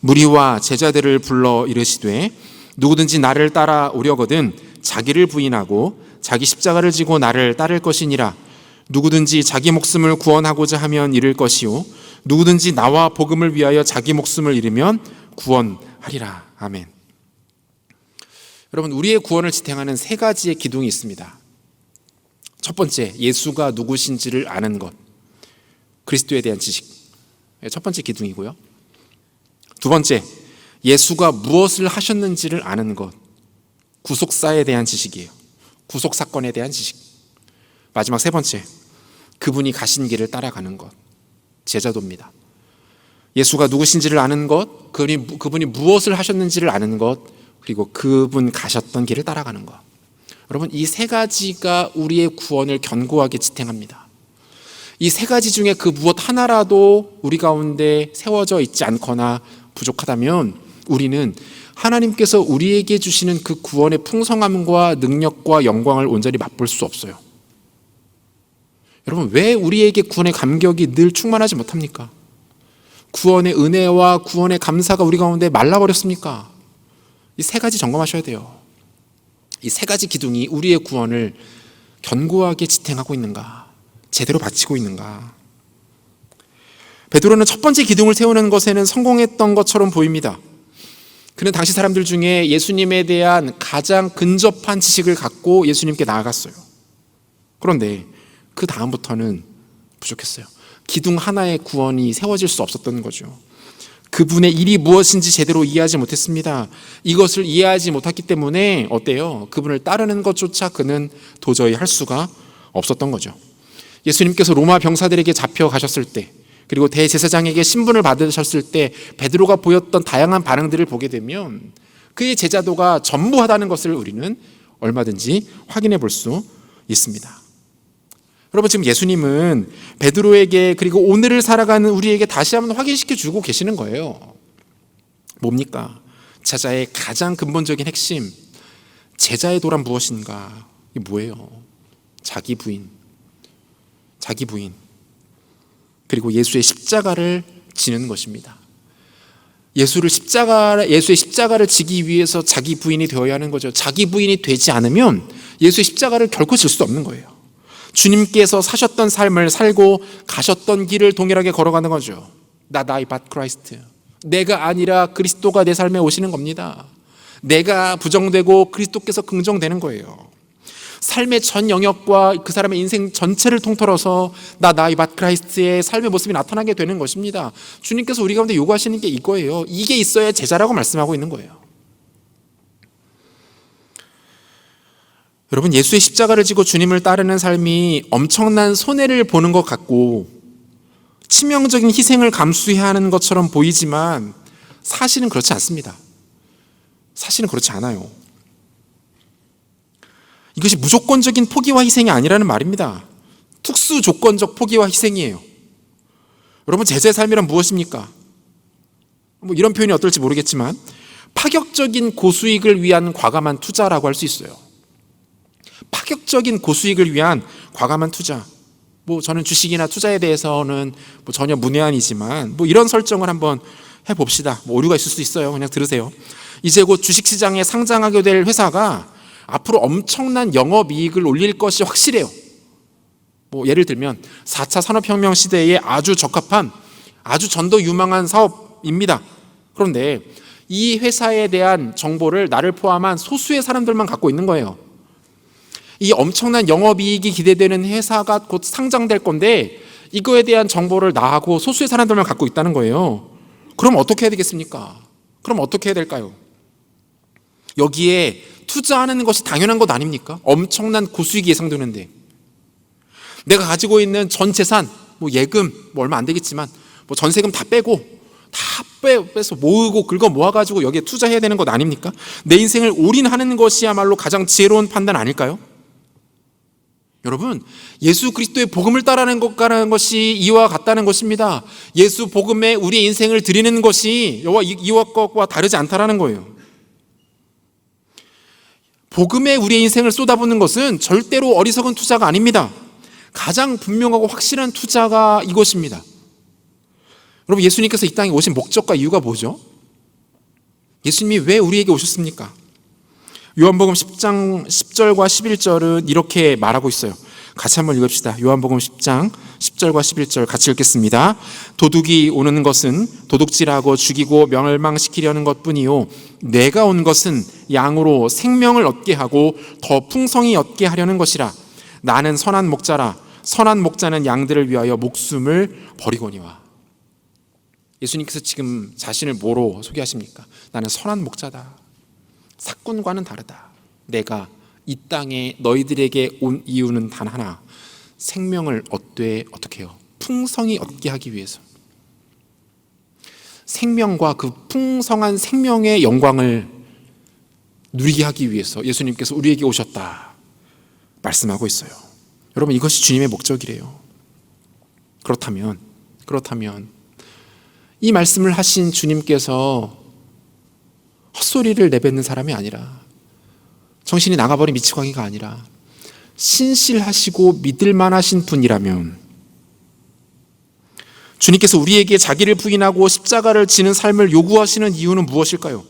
무리와 제자들을 불러 이르시되 누구든지 나를 따라오려거든 자기를 부인하고 자기 십자가를 지고 나를 따를 것이니라. 누구든지 자기 목숨을 구원하고자 하면 잃을 것이요 누구든지 나와 복음을 위하여 자기 목숨을 잃으면 구원하리라. 아멘. 여러분, 우리의 구원을 지탱하는 세 가지의 기둥이 있습니다. 첫 번째, 예수가 누구신지를 아는 것, 그리스도에 대한 지식, 첫 번째 기둥이고요. 두 번째, 예수가 무엇을 하셨는지를 아는 것, 구속사에 대한 지식이에요. 구속사건에 대한 지식. 마지막 세 번째, 그분이 가신 길을 따라가는 것, 제자도입니다. 예수가 누구신지를 아는 것, 그분이 무엇을 하셨는지를 아는 것, 그리고 그분 가셨던 길을 따라가는 것. 여러분, 이 세 가지가 우리의 구원을 견고하게 지탱합니다. 이 세 가지 중에 그 무엇 하나라도 우리 가운데 세워져 있지 않거나 부족하다면 우리는 하나님께서 우리에게 주시는 그 구원의 풍성함과 능력과 영광을 온전히 맛볼 수 없어요. 여러분, 왜 우리에게 구원의 감격이 늘 충만하지 못합니까? 구원의 은혜와 구원의 감사가 우리 가운데 말라버렸습니까? 이 세 가지 점검하셔야 돼요. 이 세 가지 기둥이 우리의 구원을 견고하게 지탱하고 있는가, 제대로 바치고 있는가. 베드로는 첫 번째 기둥을 세우는 것에는 성공했던 것처럼 보입니다. 그는 당시 사람들 중에 예수님에 대한 가장 근접한 지식을 갖고 예수님께 나아갔어요. 그런데 그 다음부터는 부족했어요. 기둥 하나의 구원이 세워질 수 없었던 거죠. 그분의 일이 무엇인지 제대로 이해하지 못했습니다. 이것을 이해하지 못했기 때문에 어때요? 그분을 따르는 것조차 그는 도저히 할 수가 없었던 거죠. 예수님께서 로마 병사들에게 잡혀가셨을 때, 그리고 대제사장에게 신분을 받으셨을 때 베드로가 보였던 다양한 반응들을 보게 되면 그의 제자도가 전무하다는 것을 우리는 얼마든지 확인해 볼 수 있습니다. 여러분, 지금 예수님은 베드로에게 그리고 오늘을 살아가는 우리에게 다시 한번 확인시켜 주고 계시는 거예요. 뭡니까? 제자의 가장 근본적인 핵심, 제자의 도란 무엇인가? 이게 뭐예요? 자기 부인, 그리고 예수의 십자가를 지는 것입니다. 예수의 십자가를 지기 위해서 자기 부인이 되어야 하는 거죠. 자기 부인이 되지 않으면 예수의 십자가를 결코 질 수 없는 거예요. 주님께서 사셨던 삶을 살고 가셨던 길을 동일하게 걸어가는 거죠. Not I but Christ. 내가 아니라 그리스도가 내 삶에 오시는 겁니다. 내가 부정되고 그리스도께서 긍정되는 거예요. 삶의 전 영역과 그 사람의 인생 전체를 통틀어서 Not I but Christ의 삶의 모습이 나타나게 되는 것입니다. 주님께서 우리 가운데 요구하시는 게 이거예요. 이게 있어야 제자라고 말씀하고 있는 거예요. 여러분, 예수의 십자가를 지고 주님을 따르는 삶이 엄청난 손해를 보는 것 같고 치명적인 희생을 감수해야 하는 것처럼 보이지만 사실은 그렇지 않습니다. 사실은 그렇지 않아요. 이것이 무조건적인 포기와 희생이 아니라는 말입니다. 특수 조건적 포기와 희생이에요. 여러분, 제자의 삶이란 무엇입니까? 이런 표현이 어떨지 모르겠지만 파격적인 고수익을 위한 과감한 투자라고 할 수 있어요. 파격적인 고수익을 위한 과감한 투자. 저는 주식이나 투자에 대해서는 전혀 문외한이지만 이런 설정을 한번 해봅시다. 오류가 있을 수 있어요. 그냥 들으세요. 이제 곧 주식시장에 상장하게 될 회사가 앞으로 엄청난 영업이익을 올릴 것이 확실해요. 예를 들면 4차 산업혁명 시대에 아주 적합한, 아주 전도 유망한 사업입니다. 그런데 이 회사에 대한 정보를 나를 포함한 소수의 사람들만 갖고 있는 거예요. 이 엄청난 영업이익이 기대되는 회사가 곧 상장될 건데 이거에 대한 정보를 나하고 소수의 사람들만 갖고 있다는 거예요. 그럼 어떻게 해야 되겠습니까? 그럼 어떻게 해야 될까요? 여기에 투자하는 것이 당연한 것 아닙니까? 엄청난 고수익이 예상되는데 내가 가지고 있는 전 재산, 예금 얼마 안 되겠지만 전세금 다 빼고 빼서 모으고 긁어 모아가지고 여기에 투자해야 되는 것 아닙니까? 내 인생을 올인하는 것이야말로 가장 지혜로운 판단 아닐까요? 여러분, 예수 그리스도의 복음을 따르는 것이 이와 같다는 것입니다. 예수 복음에 우리의 인생을 드리는 것이 이와 것과 다르지 않다라는 거예요. 복음에 우리의 인생을 쏟아붓는 것은 절대로 어리석은 투자가 아닙니다. 가장 분명하고 확실한 투자가 이것입니다. 여러분, 예수님께서 이 땅에 오신 목적과 이유가 뭐죠? 예수님이 왜 우리에게 오셨습니까? 요한복음 10장 10절과 11절은 이렇게 말하고 있어요. 같이 한번 읽읍시다. 요한복음 10장 10절과 11절 같이 읽겠습니다. 도둑이 오는 것은 도둑질하고 죽이고 멸망시키려는 것뿐이요 내가 온 것은 양으로 생명을 얻게 하고 더 풍성히 얻게 하려는 것이라. 나는 선한 목자라. 선한 목자는 양들을 위하여 목숨을 버리거니와. 예수님께서 지금 자신을 뭐로 소개하십니까? 나는 선한 목자다. 사꾼과는 다르다. 내가 이 땅에 너희들에게 온 이유는 단 하나, 생명을 어떻게 해요? 풍성히 얻게 하기 위해서. 생명과 그 풍성한 생명의 영광을 누리게 하기 위해서 예수님께서 우리에게 오셨다 말씀하고 있어요. 여러분, 이것이 주님의 목적이래요. 그렇다면 이 말씀을 하신 주님께서 헛소리를 내뱉는 사람이 아니라, 정신이 나가버린 미치광이가 아니라 신실하시고 믿을만하신 분이라면 주님께서 우리에게 자기를 부인하고 십자가를 지는 삶을 요구하시는 이유는 무엇일까요?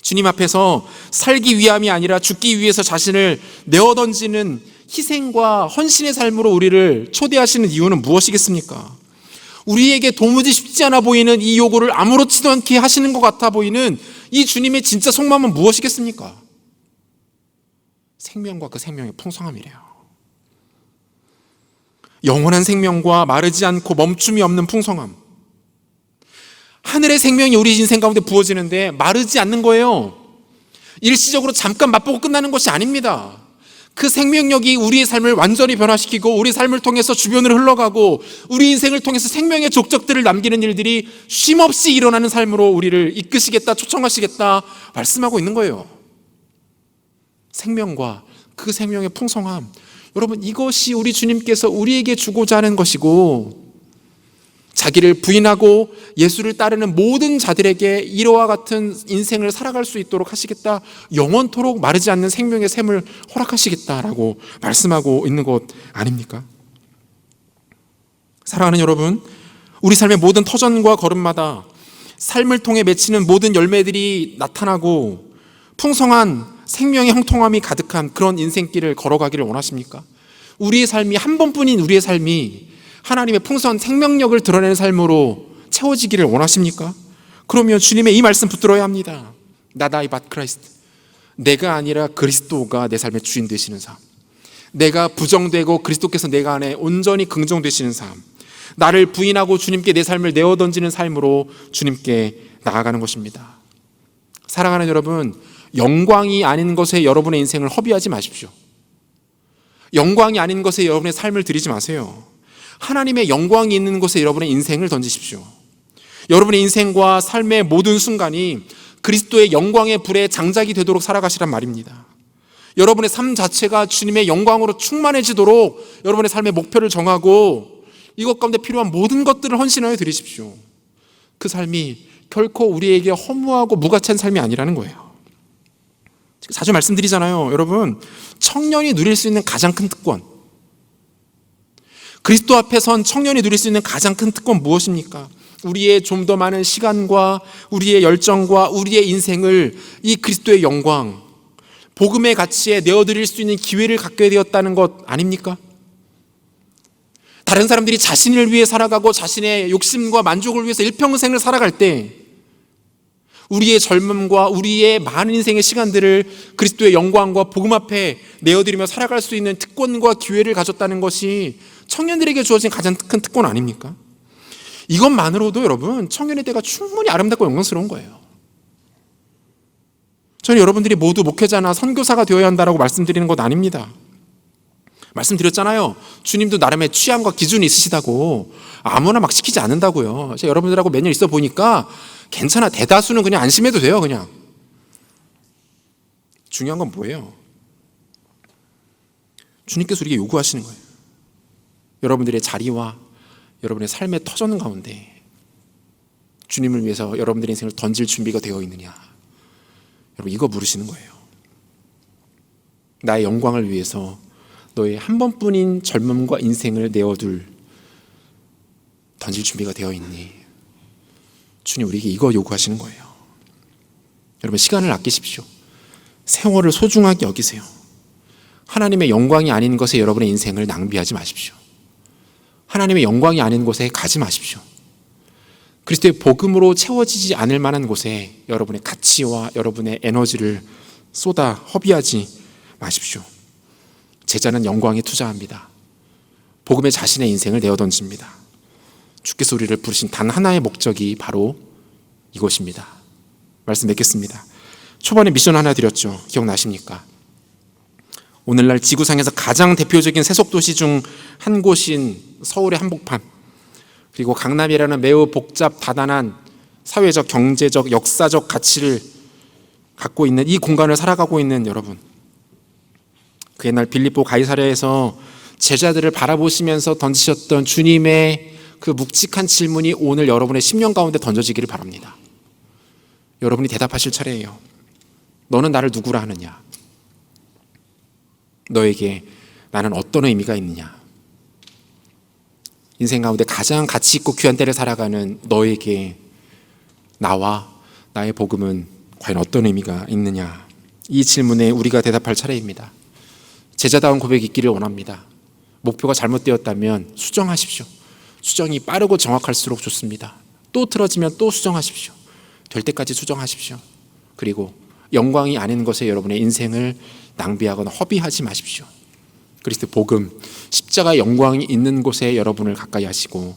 주님 앞에서 살기 위함이 아니라 죽기 위해서 자신을 내어던지는 희생과 헌신의 삶으로 우리를 초대하시는 이유는 무엇이겠습니까? 우리에게 도무지 쉽지 않아 보이는 이 요구를 아무렇지도 않게 하시는 것 같아 보이는 이 주님의 진짜 속마음은 무엇이겠습니까? 생명과 그 생명의 풍성함이래요. 영원한 생명과 마르지 않고 멈춤이 없는 풍성함. 하늘의 생명이 우리 인생 가운데 부어지는데 마르지 않는 거예요. 일시적으로 잠깐 맛보고 끝나는 것이 아닙니다. 그 생명력이 우리의 삶을 완전히 변화시키고 우리 삶을 통해서 주변으로 흘러가고 우리 인생을 통해서 생명의 족적들을 남기는 일들이 쉼없이 일어나는 삶으로 우리를 이끄시겠다, 초청하시겠다 말씀하고 있는 거예요. 생명과 그 생명의 풍성함, 여러분, 이것이 우리 주님께서 우리에게 주고자 하는 것이고, 자기를 부인하고 예수를 따르는 모든 자들에게 이와 같은 인생을 살아갈 수 있도록 하시겠다, 영원토록 마르지 않는 생명의 샘을 허락하시겠다라고 말씀하고 있는 것 아닙니까? 사랑하는 여러분, 우리 삶의 모든 터전과 걸음마다 삶을 통해 맺히는 모든 열매들이 나타나고 풍성한 생명의 형통함이 가득한 그런 인생길을 걸어가기를 원하십니까? 우리의 삶이 한 번뿐인 우리의 삶이 하나님의 풍성한 생명력을 드러내는 삶으로 채워지기를 원하십니까? 그러면 주님의 이 말씀 붙들어야 합니다. Not I but Christ. 내가 아니라 그리스도가 내 삶의 주인 되시는 삶. 내가 부정되고 그리스도께서 내가 안에 온전히 긍정되시는 삶. 나를 부인하고 주님께 내 삶을 내어던지는 삶으로 주님께 나아가는 것입니다. 사랑하는 여러분, 영광이 아닌 것에 여러분의 인생을 허비하지 마십시오. 영광이 아닌 것에 여러분의 삶을 들이지 마세요. 하나님의 영광이 있는 곳에 여러분의 인생을 던지십시오. 여러분의 인생과 삶의 모든 순간이 그리스도의 영광의 불에 장작이 되도록 살아가시란 말입니다. 여러분의 삶 자체가 주님의 영광으로 충만해지도록 여러분의 삶의 목표를 정하고 이것 가운데 필요한 모든 것들을 헌신하여 드리십시오. 그 삶이 결코 우리에게 허무하고 무가치한 삶이 아니라는 거예요. 자주 말씀드리잖아요. 여러분, 청년이 누릴 수 있는 가장 큰 특권, 그리스도 앞에 선 청년이 누릴 수 있는 가장 큰 특권 무엇입니까? 우리의 좀 더 많은 시간과 우리의 열정과 우리의 인생을 이 그리스도의 영광, 복음의 가치에 내어드릴 수 있는 기회를 갖게 되었다는 것 아닙니까? 다른 사람들이 자신을 위해 살아가고 자신의 욕심과 만족을 위해서 일평생을 살아갈 때 우리의 젊음과 우리의 많은 인생의 시간들을 그리스도의 영광과 복음 앞에 내어드리며 살아갈 수 있는 특권과 기회를 가졌다는 것이 청년들에게 주어진 가장 큰 특권 아닙니까? 이것만으로도 여러분, 청년의 때가 충분히 아름답고 영광스러운 거예요. 저는 여러분들이 모두 목회자나 선교사가 되어야 한다고 말씀드리는 것 아닙니다. 말씀드렸잖아요. 주님도 나름의 취향과 기준이 있으시다고. 아무나 막 시키지 않는다고요. 제가 여러분들하고 몇 년 있어 보니까 괜찮아. 대다수는 그냥 안심해도 돼요. 그냥. 중요한 건 뭐예요? 주님께서 우리에게 요구하시는 거예요. 여러분들의 자리와 여러분의 삶의 터전 가운데 주님을 위해서 여러분들의 인생을 던질 준비가 되어 있느냐. 여러분, 이거 물으시는 거예요. 나의 영광을 위해서 너의 한 번뿐인 젊음과 인생을 던질 준비가 되어 있니? 주님 우리에게 이거 요구하시는 거예요. 여러분, 시간을 아끼십시오. 세월을 소중하게 여기세요. 하나님의 영광이 아닌 것에 여러분의 인생을 낭비하지 마십시오. 하나님의 영광이 아닌 곳에 가지 마십시오. 그리스도의 복음으로 채워지지 않을 만한 곳에 여러분의 가치와 여러분의 에너지를 쏟아 허비하지 마십시오. 제자는 영광에 투자합니다. 복음에 자신의 인생을 내어던집니다. 주께서 우리를 부르신 단 하나의 목적이 바로 이것입니다. 말씀 맺겠습니다. 초반에 미션 하나 드렸죠. 기억나십니까? 오늘날 지구상에서 가장 대표적인 세속도시 중 한 곳인 서울의 한복판, 그리고 강남이라는 매우 복잡 다단한 사회적, 경제적, 역사적 가치를 갖고 있는 이 공간을 살아가고 있는 여러분, 그 옛날 빌립보 가이사랴에서 제자들을 바라보시면서 던지셨던 주님의 그 묵직한 질문이 오늘 여러분의 심령 가운데 던져지기를 바랍니다. 여러분이 대답하실 차례예요. 너는 나를 누구라 하느냐? 너에게 나는 어떤 의미가 있느냐? 인생 가운데 가장 가치 있고 귀한 때를 살아가는 너에게 나와 나의 복음은 과연 어떤 의미가 있느냐? 이 질문에 우리가 대답할 차례입니다. 제자다운 고백이 있기를 원합니다. 목표가 잘못되었다면 수정하십시오. 수정이 빠르고 정확할수록 좋습니다. 또 틀어지면 또 수정하십시오. 될 때까지 수정하십시오. 그리고 영광이 아닌 것에 여러분의 인생을 낭비하거나 허비하지 마십시오. 그리스도 복음, 십자가 영광이 있는 곳에 여러분을 가까이 하시고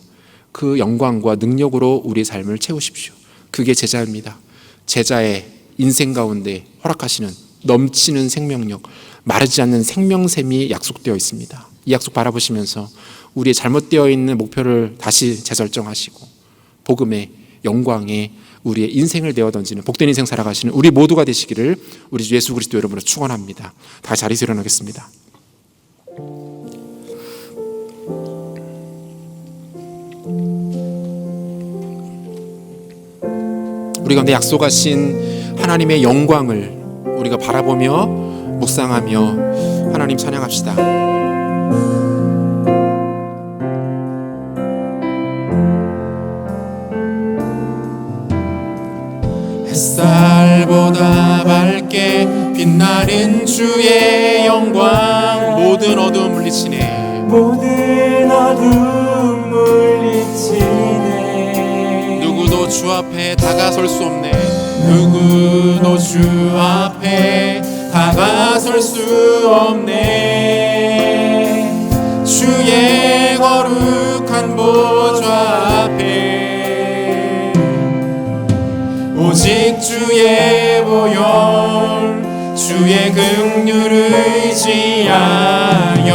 그 영광과 능력으로 우리의 삶을 채우십시오. 그게 제자입니다. 제자의 인생 가운데 허락하시는 넘치는 생명력, 마르지 않는 생명샘이 약속되어 있습니다. 이 약속 바라보시면서 우리의 잘못되어 있는 목표를 다시 재설정하시고 복음의 영광에 우리의 인생을 내어던지는 복된 인생 살아가시는 우리 모두가 되시기를 우리 주 예수 그리스도 여러분을 축원합니다. 다 자리에서 일어나겠습니다. 우리 가운데 약속하신 하나님의 영광을 우리가 바라보며 묵상하며 하나님 찬양합시다. 햇살보다 밝게 빛나는 주의 영광, 모든 어두움 물리치네. 모든 어두움 물리치네. 누구도 주 앞에 다가설 수 없네. 누구도 주 앞에 다가설 수 없네. 주의 거룩한 보좌 앞에 오직 주의 보혈, 주의 긍휼을 의지하여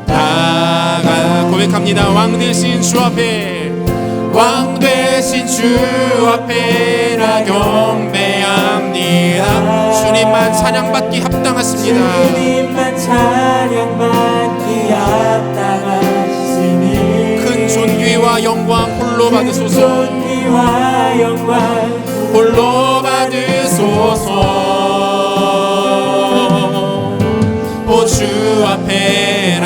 다가 고백합니다. 왕 되신 주 앞에, 왕 되신 주 앞에 나 경배합니다. 주님만 찬양받기 합당하십니다. 주님만 찬양받기 합당하시니 큰 존귀와 영광 홀로 받으소서. 존귀와 영광 홀로 받으소서. 오 주 앞에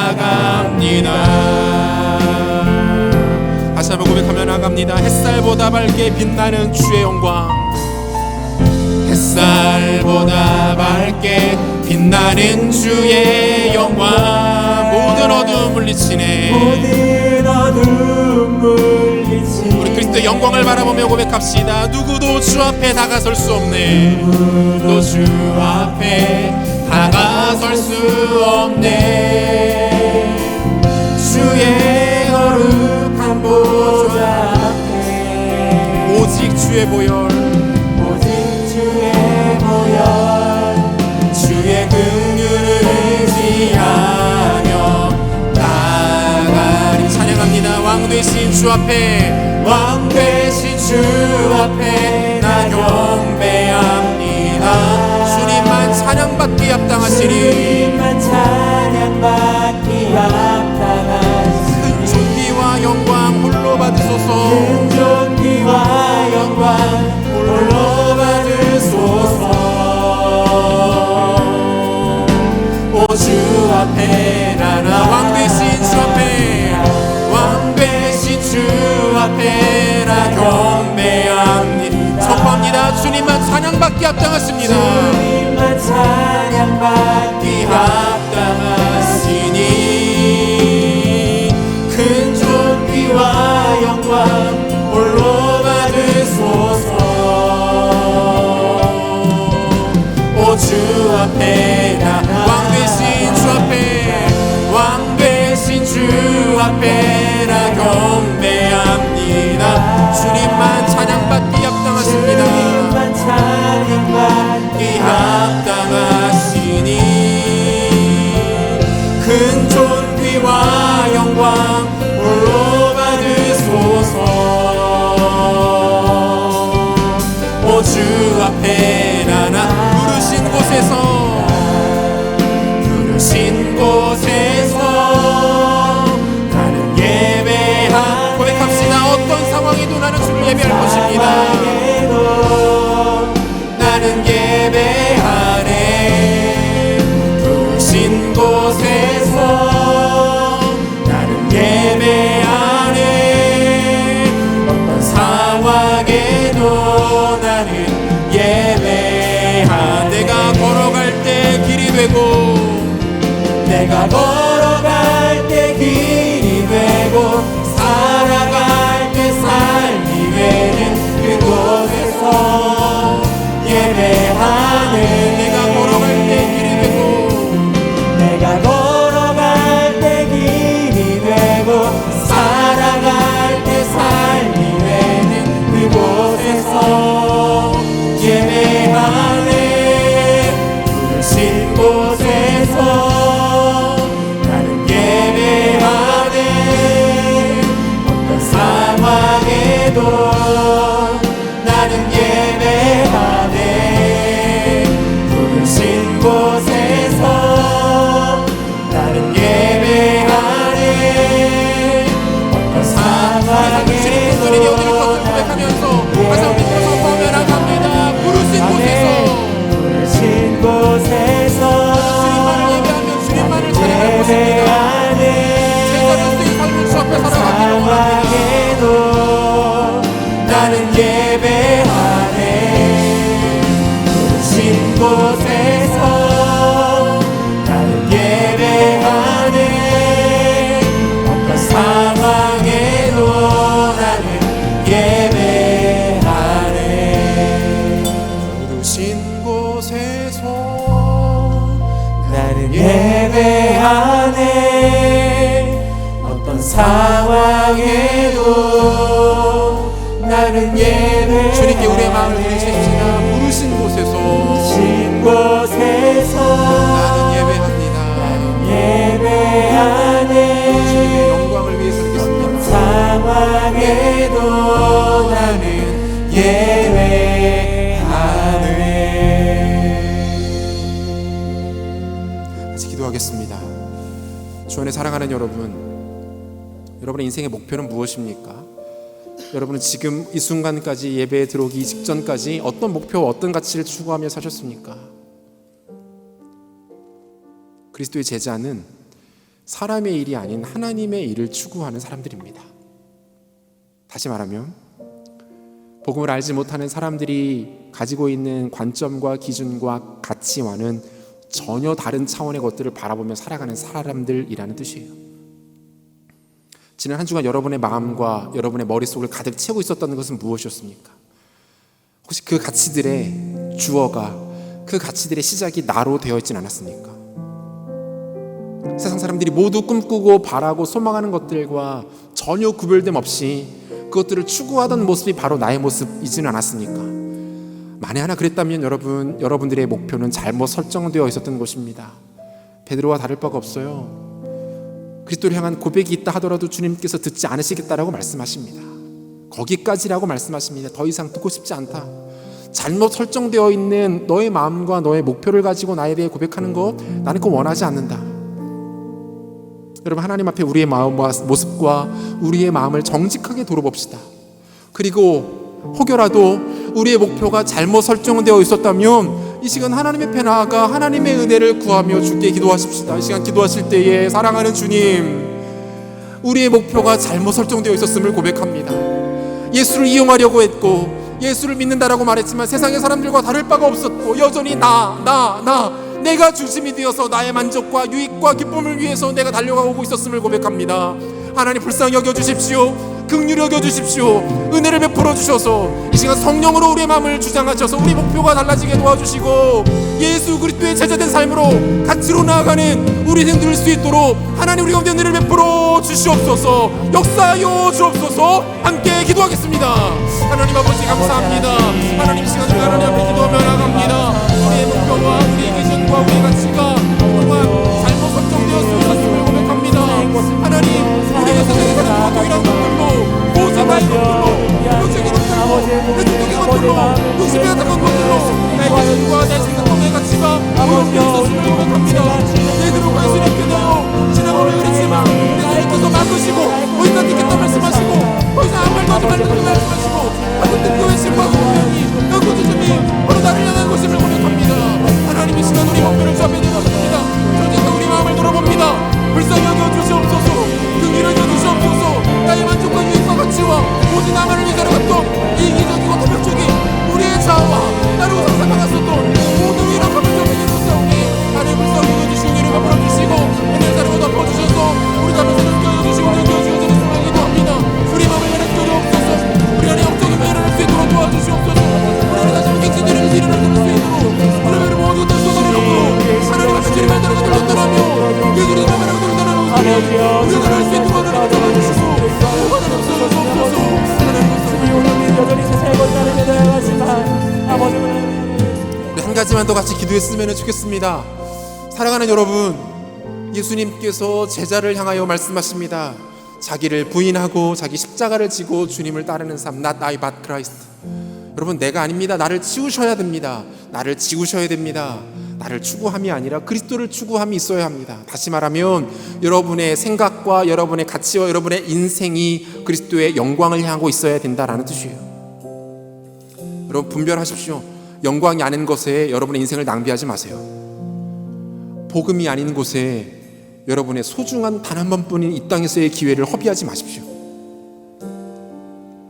나아갑니다. 다시 한번 고백하며 나갑니다. 햇살보다 밝게 빛나는 주의 영광, 햇살보다 밝게 빛나는 주의 영광, 모든 어두움 물리치네. 모든 어두움 물리치네. 우리 그리스도의 영광을 바라보며 고백합시다. 누구도 주 앞에 다가설 수 없네. 누구도 주 앞에 다가설 수 없네. 주의 거룩한 보좌 앞에 오직 주의 보혈, 오직 주의 보혈, 주의 긍휼을 의지하며 나아가리. 찬양합니다. 왕 되신 주 앞에, 왕 되신 주 앞에 나 경배합니다. 주님만 찬양받기 합당하시니 주님만 찬양받기 합당하시니 큰 존귀와 영광 홀로 받으소서. 큰 존귀와 영광 홀로 받으소서. 오 주 앞에 나나 왕 되신 주 앞에, 왕 되신 주 앞에 나 경배합니다. 선포합니다. 주님만 찬양받기 합당하십니다. 주님만 찬양받기 합당하시니 큰 존귀와 영광 홀로 받으소서. 오 주 앞에 나가 왕 되신 주 앞에 나 경배합니다. 주님만 찬양받기 합당하십니다. 주님만 찬양받기 합당하시니 큰 존귀와 영광 홀로 받으소서. 오 주 앞에 나나 부르신 곳에서 나는 예배하 고백합시다. 어떤 상황에도 나는 주를 예배할 것입니다. 나는 예배하네. 부르신 곳에서 나는 예배하네. 어떤 상황에도 나는 예배하. 내가 걸어갈 때 길이 되고 내가 걸어갈 때 길이 되고 살아갈 때 삶이 되는 그곳에서 예배하네. 내가 걸어갈 때 길이 되고 내가 걸어갈 때 길이 되고 살아갈 때 삶이 되는 그곳에서 예배하네. 부르신 곳에서 나는 예배하네. 어떤 상황에도 나는 예배하네. 부르신 곳에서 나는 예배하네. 어떤 상황에도 고백하면서 가서 믿어서 범연합니다. 부르신 곳에서 주님만을 예배하며 주님만을 찬양할 것입니다. 제자로서의 삶을 주 앞에 살아가기를 원합니다. 나는 예배하네. 부르신 곳에서 나는 예배하네. 어떤 상황에도 나는 예배하네. 부르신 곳에서 나는 예배하네. 어떤 상황에도 나는 예배하네. 주님께 우리의 마음을 드리십시다. 부르신 곳에서 나는 예배합니다. 나는 예배하네. 주님의 영광을 위해 살겠습니다. 어떤 상황에도 나는 예배하네. 같이 기도하겠습니다. 주 안에 사랑하는 여러분의 인생의 목표는 무엇입니까? 여러분은 지금 이 순간까지 예배에 들어오기 직전까지 어떤 목표, 어떤 가치를 추구하며 사셨습니까? 그리스도의 제자는 사람의 일이 아닌 하나님의 일을 추구하는 사람들입니다. 다시 말하면 복음을 알지 못하는 사람들이 가지고 있는 관점과 기준과 가치와는 전혀 다른 차원의 것들을 바라보며 살아가는 사람들이라는 뜻이에요. 지난 한 주간 여러분의 마음과 여러분의 머릿속을 가득 채우고 있었던 것은 무엇이었습니까? 혹시 그 가치들의 주어가, 그 가치들의 시작이 나로 되어 있진 않았습니까? 세상 사람들이 모두 꿈꾸고 바라고 소망하는 것들과 전혀 구별됨 없이 그것들을 추구하던 모습이 바로 나의 모습이지는 않았습니까? 만에 하나 그랬다면 여러분들의 목표는 잘못 설정되어 있었던 것입니다. 베드로와 다를 바가 없어요. 그리스도를 향한 고백이 있다 하더라도 주님께서 듣지 않으시겠다라고 말씀하십니다. 거기까지라고 말씀하십니다. 더 이상 듣고 싶지 않다. 잘못 설정되어 있는 너의 마음과 너의 목표를 가지고 나에 대해 고백하는 것, 나는 그거 원하지 않는다. 여러분, 하나님 앞에 우리의 마음과 모습과 우리의 마음을 정직하게 돌아봅시다. 그리고 혹여라도 우리의 목표가 잘못 설정되어 있었다면 이 시간 하나님 앞에 나아가 하나님의 은혜를 구하며 주께 기도하십시다. 이 시간 기도하실 때에 사랑하는 주님, 우리의 목표가 잘못 설정되어 있었음을 고백합니다. 예수를 이용하려고 했고 예수를 믿는다라고 말했지만 세상의 사람들과 다를 바가 없었고 여전히 나 내가 중심이 되어서 나의 만족과 유익과 기쁨을 위해서 내가 달려가고 있었음을 고백합니다. 하나님 불쌍히 여겨주십시오. 긍휼히 여겨주십시오. 은혜를 베풀어 주셔서 이 시간 성령으로 우리의 마음을 주장하셔서 우리 목표가 달라지게 도와주시고 예수 그리스도의 제자된 삶으로 가치로 나아가는 우리 인생 될 수 있도록 하나님 우리 가운데 은혜를 베풀어 주시옵소서. 역사하여 주옵소서. 함께 기도하겠습니다. 하나님 아버지 감사합니다. 하나님 이 시간 우리 하나님 앞에 기도하며 나아갑니다. 우리의 목표와 우리의 기준과 우리의 가치가 그동안 잘못 설정되었음을 고백합니다. 하나님 우리의 세상에 사는 고통이란 것들로 보호자나의 것들로 욕심의 것들로 내중적인 것들로 욕심에 같은 것들로 나의 기준과 내 생각과 내 가치가 어렵게 있었음을 고백합니다. 내 들어가 예수님께 되어 지나가려 그랬지만 예수님께서 막으시고 거기까지 있겠다 말씀하시고 더 이상 아무 말도 하지 말고 말씀하시고 하여튼 교회 신부하고 분명히 그 주님이 바로 나를 향한 것임을 고백합니다. 하나님 이 시간 우리 목표를 주 앞에 내놓습니다. 전쟁과 우리 마음을 돌아봅니다. 불쌍히 여겨주시옵소서. 긍휼히 여겨주시옵소서. 나의 만족과 유익과 가치와 오직 나만을 위해 살아갔던 이기적이고 도벽적인 우리의 자아와 나를 우상 삼아갔었던 모든 위로 감정을 해주셨사오니 나를 불쌍히 여겨주시고 은혜를 베풀어주시고 은혜를 사랑으로 덮어주셔서 우리 가면서 느껴주시고 느껴주시고 저는 기도합니다. 우리 마음을 열어주시옵소서. 우리 안에 영적인 매를 할 수 있도록 도와주시옵소서. 우리 안에 다시 한번 객진들을 일어날 수 있도록 우리를 모든 것을 쏟아내놓고 하나님 앞에 주님을 따르고 돌려떠나며 예수를 따르고 돌려떠나며 우리가 할 수 있도록 하나님 도와주시고 하나님 없어서 하나님 여전히 세상에 걸다는 믿어야지만 아버지 우리 한 가지만 더 같이 기도했으면 좋겠습니다. 사랑하는 여러분, 예수님께서 제자를 향하여 말씀하십니다. 자기를 부인하고 자기 십자가를 지고 주님을 따르는 삶, not I but Christ. 여러분, 내가 아닙니다. 나를 치우셔야 됩니다. 나를 지우셔야 됩니다. 나를 추구함이 아니라 그리스도를 추구함이 있어야 합니다. 다시 말하면 여러분의 생각과 여러분의 가치와 여러분의 인생이 그리스도의 영광을 향하고 있어야 된다라는 뜻이에요. 여러분 분별하십시오. 영광이 아닌 것에 여러분의 인생을 낭비하지 마세요. 복음이 아닌 곳에 여러분의 소중한 단 한 번뿐인 이 땅에서의 기회를 허비하지 마십시오.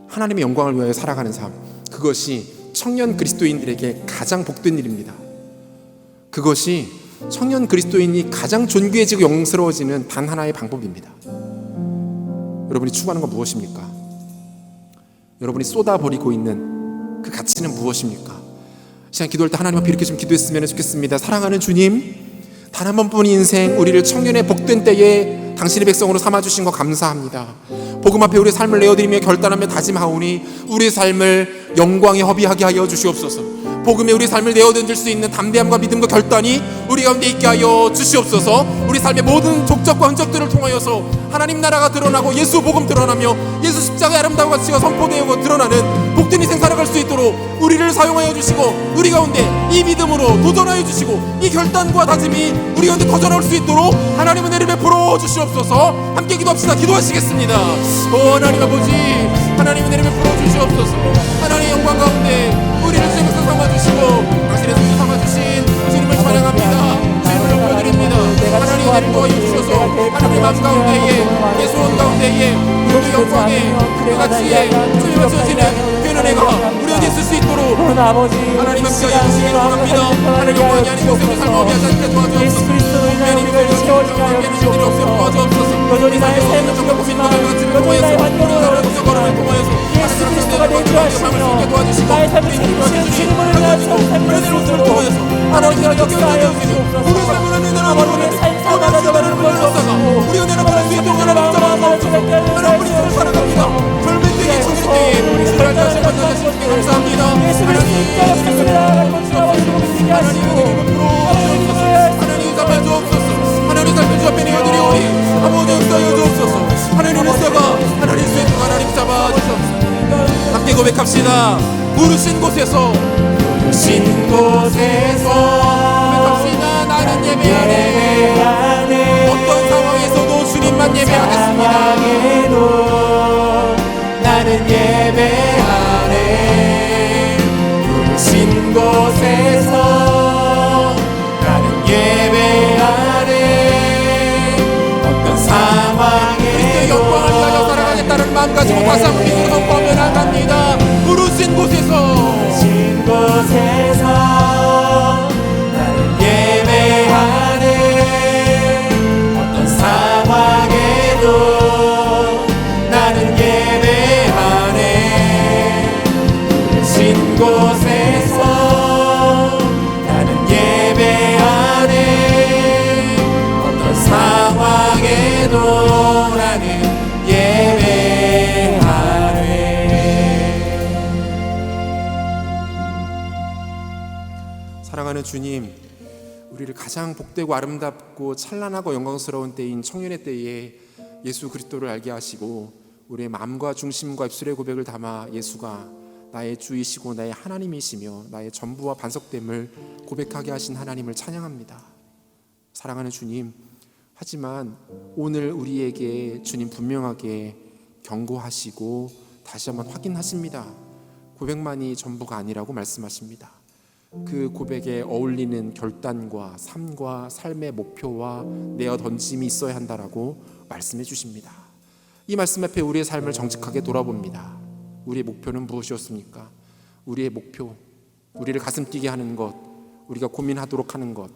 하나님의 영광을 위하여 살아가는 삶, 그것이 청년 그리스도인들에게 가장 복된 일입니다. 그것이 청년 그리스도인이 가장 존귀해지고 영스러워지는 단 하나의 방법입니다. 여러분이 추구하는 건 무엇입니까? 여러분이 쏟아버리고 있는 그 가치는 무엇입니까? 시간 기도할 때 하나님 앞에 이렇게 좀 기도했으면 좋겠습니다. 사랑하는 주님, 단 한 번뿐인 인생 우리를 청년의 복된 때에 당신의 백성으로 삼아주신 거 감사합니다. 복음 앞에 우리의 삶을 내어드리며 결단하며 다짐하오니 우리의 삶을 영광에 허비하게 하여 주시옵소서. 복음에 우리 삶을 내어던질 수 있는 담대함과 믿음과 결단이 우리 가운데 있게 하여 주시옵소서. 우리 삶의 모든 족적과 흔적들을 통하여서 하나님 나라가 드러나고 예수 복음 드러나며 예수 십자가의 아름다운 가치가 선포되어 드러나는 복된 인생 살아갈 수 있도록 우리를 사용하여 주시고 우리 가운데 이 믿음으로 도전하여 주시고 이 결단과 다짐이 우리 가운데 터져나올 수 있도록 하나님 은혜를 베풀어 주시옵소서. 함께 기도합시다. 기도하시겠습니다. 오 하나님 아버지, 하나님 은혜를 베풀어 주시옵소서. 하나님의 영광 가운데 우리를 주님을 삼아주시고 당신의 손을 삼아주신 주님을 찬양합니다. 주님을 높여드립니다. 하나님 은혜를 도와여 주셔서 하나님의 마음 가운데에 내 소원 가운데에 우리 영광에 그 가치에 주님을 주시는 그 은혜가 우리 안에 있을 수 있도록 하나님 함께하여 주시기 원합니다. 하나님 영광이 아닌 것으로 삶을 하시게 도와주옵소서. 하나님 믿음을 주시옵소서. 도와주옵소서. 여전히 나의 삶을 주고 있지만 여전히 나의 환경을 예수 그리스도가 내주하시며 나의 삶을 책임지는 주님을 위한 삶을 수 있도록 하나님의 역사하여 주시옵소서. 아버지의 삶 살아가는 것을 우리 은혜를 받을 수 있도록 하나님 하나님 우리를 사랑합니다. 젊은 때에 청년 때에 주를 다시 만나주시기 감사합니다. 예수 그리스도 입자 역사입니다. 건축하고 믿게 하시고 하나님 삶을 주옵소서. 하나님 삶을 주 앞에 내어드리오니 아버지 역사하여 주옵소서. 하나님 역사가 하나님 수 있도록 하나님 잡아주옵소서. 함께 고백합시다. 부르신 곳에서 고백합시다. 나는 예배하네. 어떤 상황에서도 주님만 예배하겠습니다. 나는 예배하네. 부르신 곳에서 나는 예배하네. 어떤 상황에 그리스도의 영광을 위하여 살아가겠다는 마음 가지고 다시 한번 믿음으로 선포하며 나갑니다. 부르신 곳에서 나는 예배하네. 주님, 우리를 가장 복되고 아름답고 찬란하고 영광스러운 때인 청년의 때에 예수 그리스도를 알게 하시고 우리의 마음과 중심과 입술의 고백을 담아 예수가 나의 주이시고 나의 하나님이시며 나의 전부와 반석됨을 고백하게 하신 하나님을 찬양합니다. 사랑하는 주님, 하지만 오늘 우리에게 주님 분명하게 경고하시고 다시 한번 확인하십니다. 고백만이 전부가 아니라고 말씀하십니다. 그 고백에 어울리는 결단과 삶과 삶의 목표와 내어 던짐이 있어야 한다라고 말씀해 주십니다. 이 말씀 앞에 우리의 삶을 정직하게 돌아봅니다. 우리의 목표는 무엇이었습니까? 우리의 목표, 우리를 가슴 뛰게 하는 것, 우리가 고민하도록 하는 것,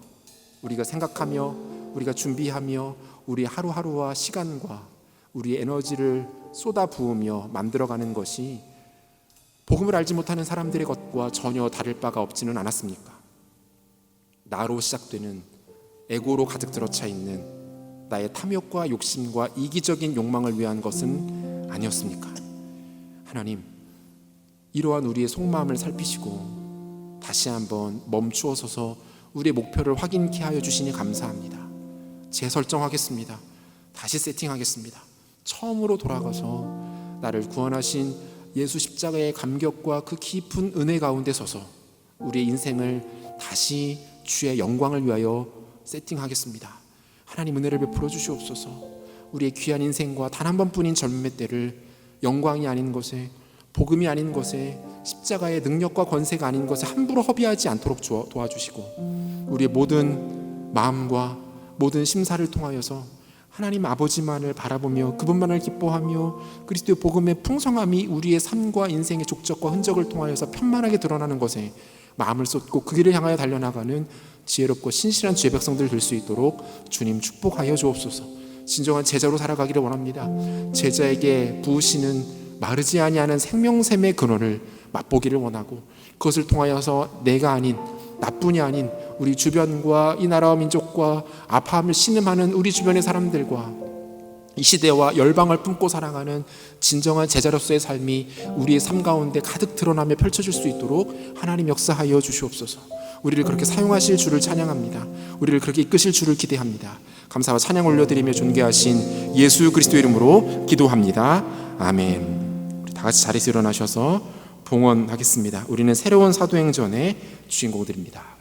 우리가 생각하며 우리가 준비하며 우리 하루하루와 시간과 우리의 에너지를 쏟아 부으며 만들어가는 것이 복음을 알지 못하는 사람들의 것과 전혀 다를 바가 없지는 않았습니까? 나로 시작되는 에고로 가득 들어차 있는 나의 탐욕과 욕심과 이기적인 욕망을 위한 것은 아니었습니까? 하나님, 이러한 우리의 속마음을 살피시고 다시 한번 멈추어 서서 우리의 목표를 확인케 하여 주시니 감사합니다. 재설정하겠습니다. 다시 세팅하겠습니다. 처음으로 돌아가서 나를 구원하신 예수 십자가의 감격과 그 깊은 은혜 가운데 서서 우리의 인생을 다시 주의 영광을 위하여 세팅하겠습니다. 하나님, 은혜를 베풀어 주시옵소서. 우리의 귀한 인생과 단 한 번뿐인 젊음의 때를 영광이 아닌 것에, 복음이 아닌 것에, 십자가의 능력과 권세가 아닌 것에 함부로 허비하지 않도록 도와주시고 우리의 모든 마음과 모든 심사를 통하여서 하나님 아버지만을 바라보며 그분만을 기뻐하며 그리스도의 복음의 풍성함이 우리의 삶과 인생의 족적과 흔적을 통하여서 편만하게 드러나는 것에 마음을 쏟고 그 길을 향하여 달려나가는 지혜롭고 신실한 주의 백성들 될 수 있도록 주님 축복하여 주옵소서. 진정한 제자로 살아가기를 원합니다. 제자에게 부으시는 마르지 아니하는 생명샘의 근원을 맛보기를 원하고 그것을 통하여서 내가 아닌, 나뿐이 아닌 우리 주변과 이 나라와 민족과 아파하며 신음하는 우리 주변의 사람들과 이 시대와 열방을 품고 살아가는 진정한 제자로서의 삶이 우리의 삶 가운데 가득 드러나며 펼쳐질 수 있도록 하나님 역사하여 주시옵소서. 우리를 그렇게 사용하실 주를 찬양합니다. 우리를 그렇게 이끄실 주를 기대합니다. 감사와 찬양 올려드리며 존귀하신 예수 그리스도 이름으로 기도합니다. 아멘. 우리 다 같이 자리에서 일어나셔서 봉헌하겠습니다. 우리는 새로운 사도행전의 주인공들입니다.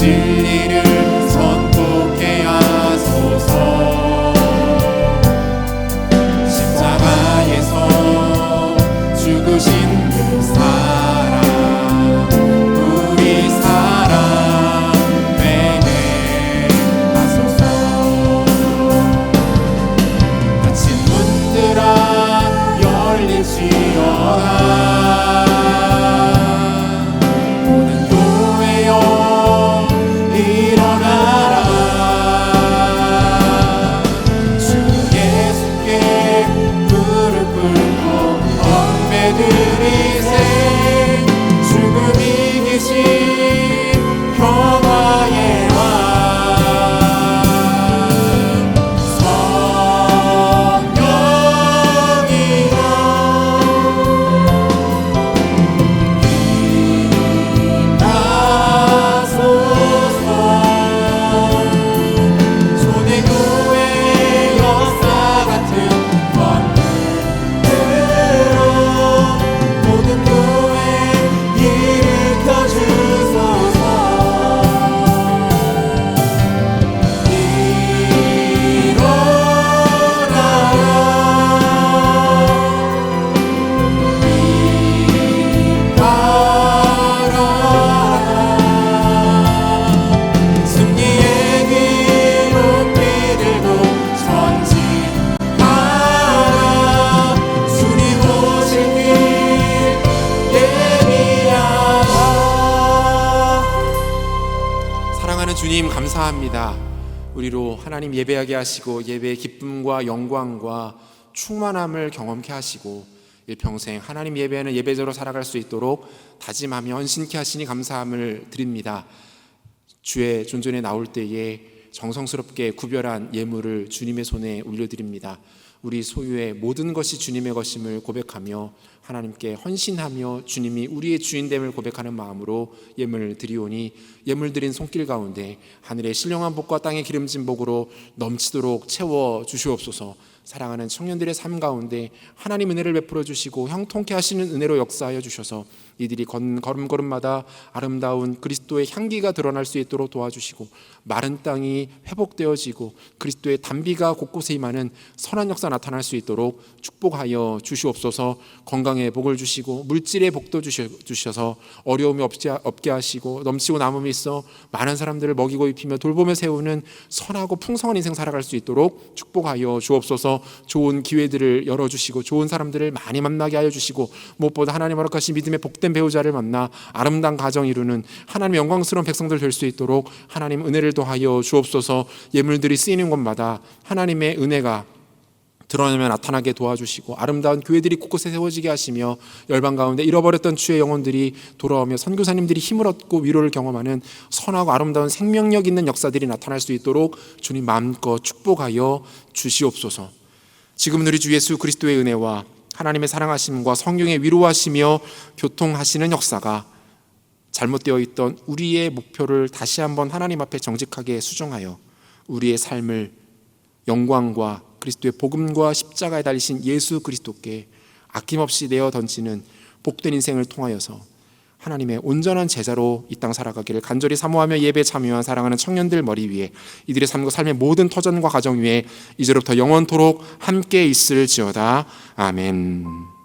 진리를 선포해야 주님 감사합니다. 우리로 하나님 예배하게 하시고 예배의 기쁨과 영광과 충만함을 경험케 하시고 일평생 하나님 예배하는 예배자로 살아갈 수 있도록 다짐하며 헌신케 하시니 감사함을 드립니다. 주의 존전에 나올 때에 정성스럽게 구별한 예물을 주님의 손에 올려드립니다. 우리 소유의 모든 것이 주님의 것임을 고백하며 하나님께 헌신하며 주님이 우리의 주인됨을 고백하는 마음으로 예물을 드리오니 예물 드린 손길 가운데 하늘의 신령한 복과 땅의 기름진 복으로 넘치도록 채워 주시옵소서. 사랑하는 청년들의 삶 가운데 하나님 은혜를 베풀어 주시고 형통케 하시는 은혜로 역사하여 주셔서 이들이 걸음걸음마다 아름다운 그리스도의 향기가 드러날 수 있도록 도와주시고 마른 땅이 회복되어지고 그리스도의 단비가 곳곳에 임하는 선한 역사 나타날 수 있도록 축복하여 주시옵소서. 건강의 복을 주시고 물질의 복도 주셔서 어려움이 없게 하시고 넘치고 남음이 있어 많은 사람들을 먹이고 입히며 돌보며 세우는 선하고 풍성한 인생 살아갈 수 있도록 축복하여 주옵소서. 좋은 기회들을 열어주시고 좋은 사람들을 많이 만나게 하여 주시고 무엇보다 하나님 허락하신 믿음의 복된 배우자를 만나 아름다운 가정 이루는 하나님 영광스러운 백성들 될 수 있도록 하나님 은혜를 더하여 주옵소서. 예물들이 쓰이는 곳마다 하나님의 은혜가 드러나며 나타나게 도와주시고 아름다운 교회들이 곳곳에 세워지게 하시며 열방 가운데 잃어버렸던 주의 영혼들이 돌아오며 선교사님들이 힘을 얻고 위로를 경험하는 선하고 아름다운 생명력 있는 역사들이 나타날 수 있도록 주님 마음껏 축복하여 주시옵소서. 지금은 우리 주 예수 그리스도의 은혜와 하나님의 사랑하심과 성령의 위로하시며 교통하시는 역사가 잘못되어 있던 우리의 목표를 다시 한번 하나님 앞에 정직하게 수정하여 우리의 삶을 영광과 그리스도의 복음과 십자가에 달리신 예수 그리스도께 아낌없이 내어 던지는 복된 인생을 통하여서 하나님의 온전한 제자로 이 땅 살아가기를 간절히 사모하며 예배에 참여한 사랑하는 청년들 머리 위에 이들의 삶과 삶의 모든 터전과 가정 위에 이제로부터 영원토록 함께 있을지어다. 아멘.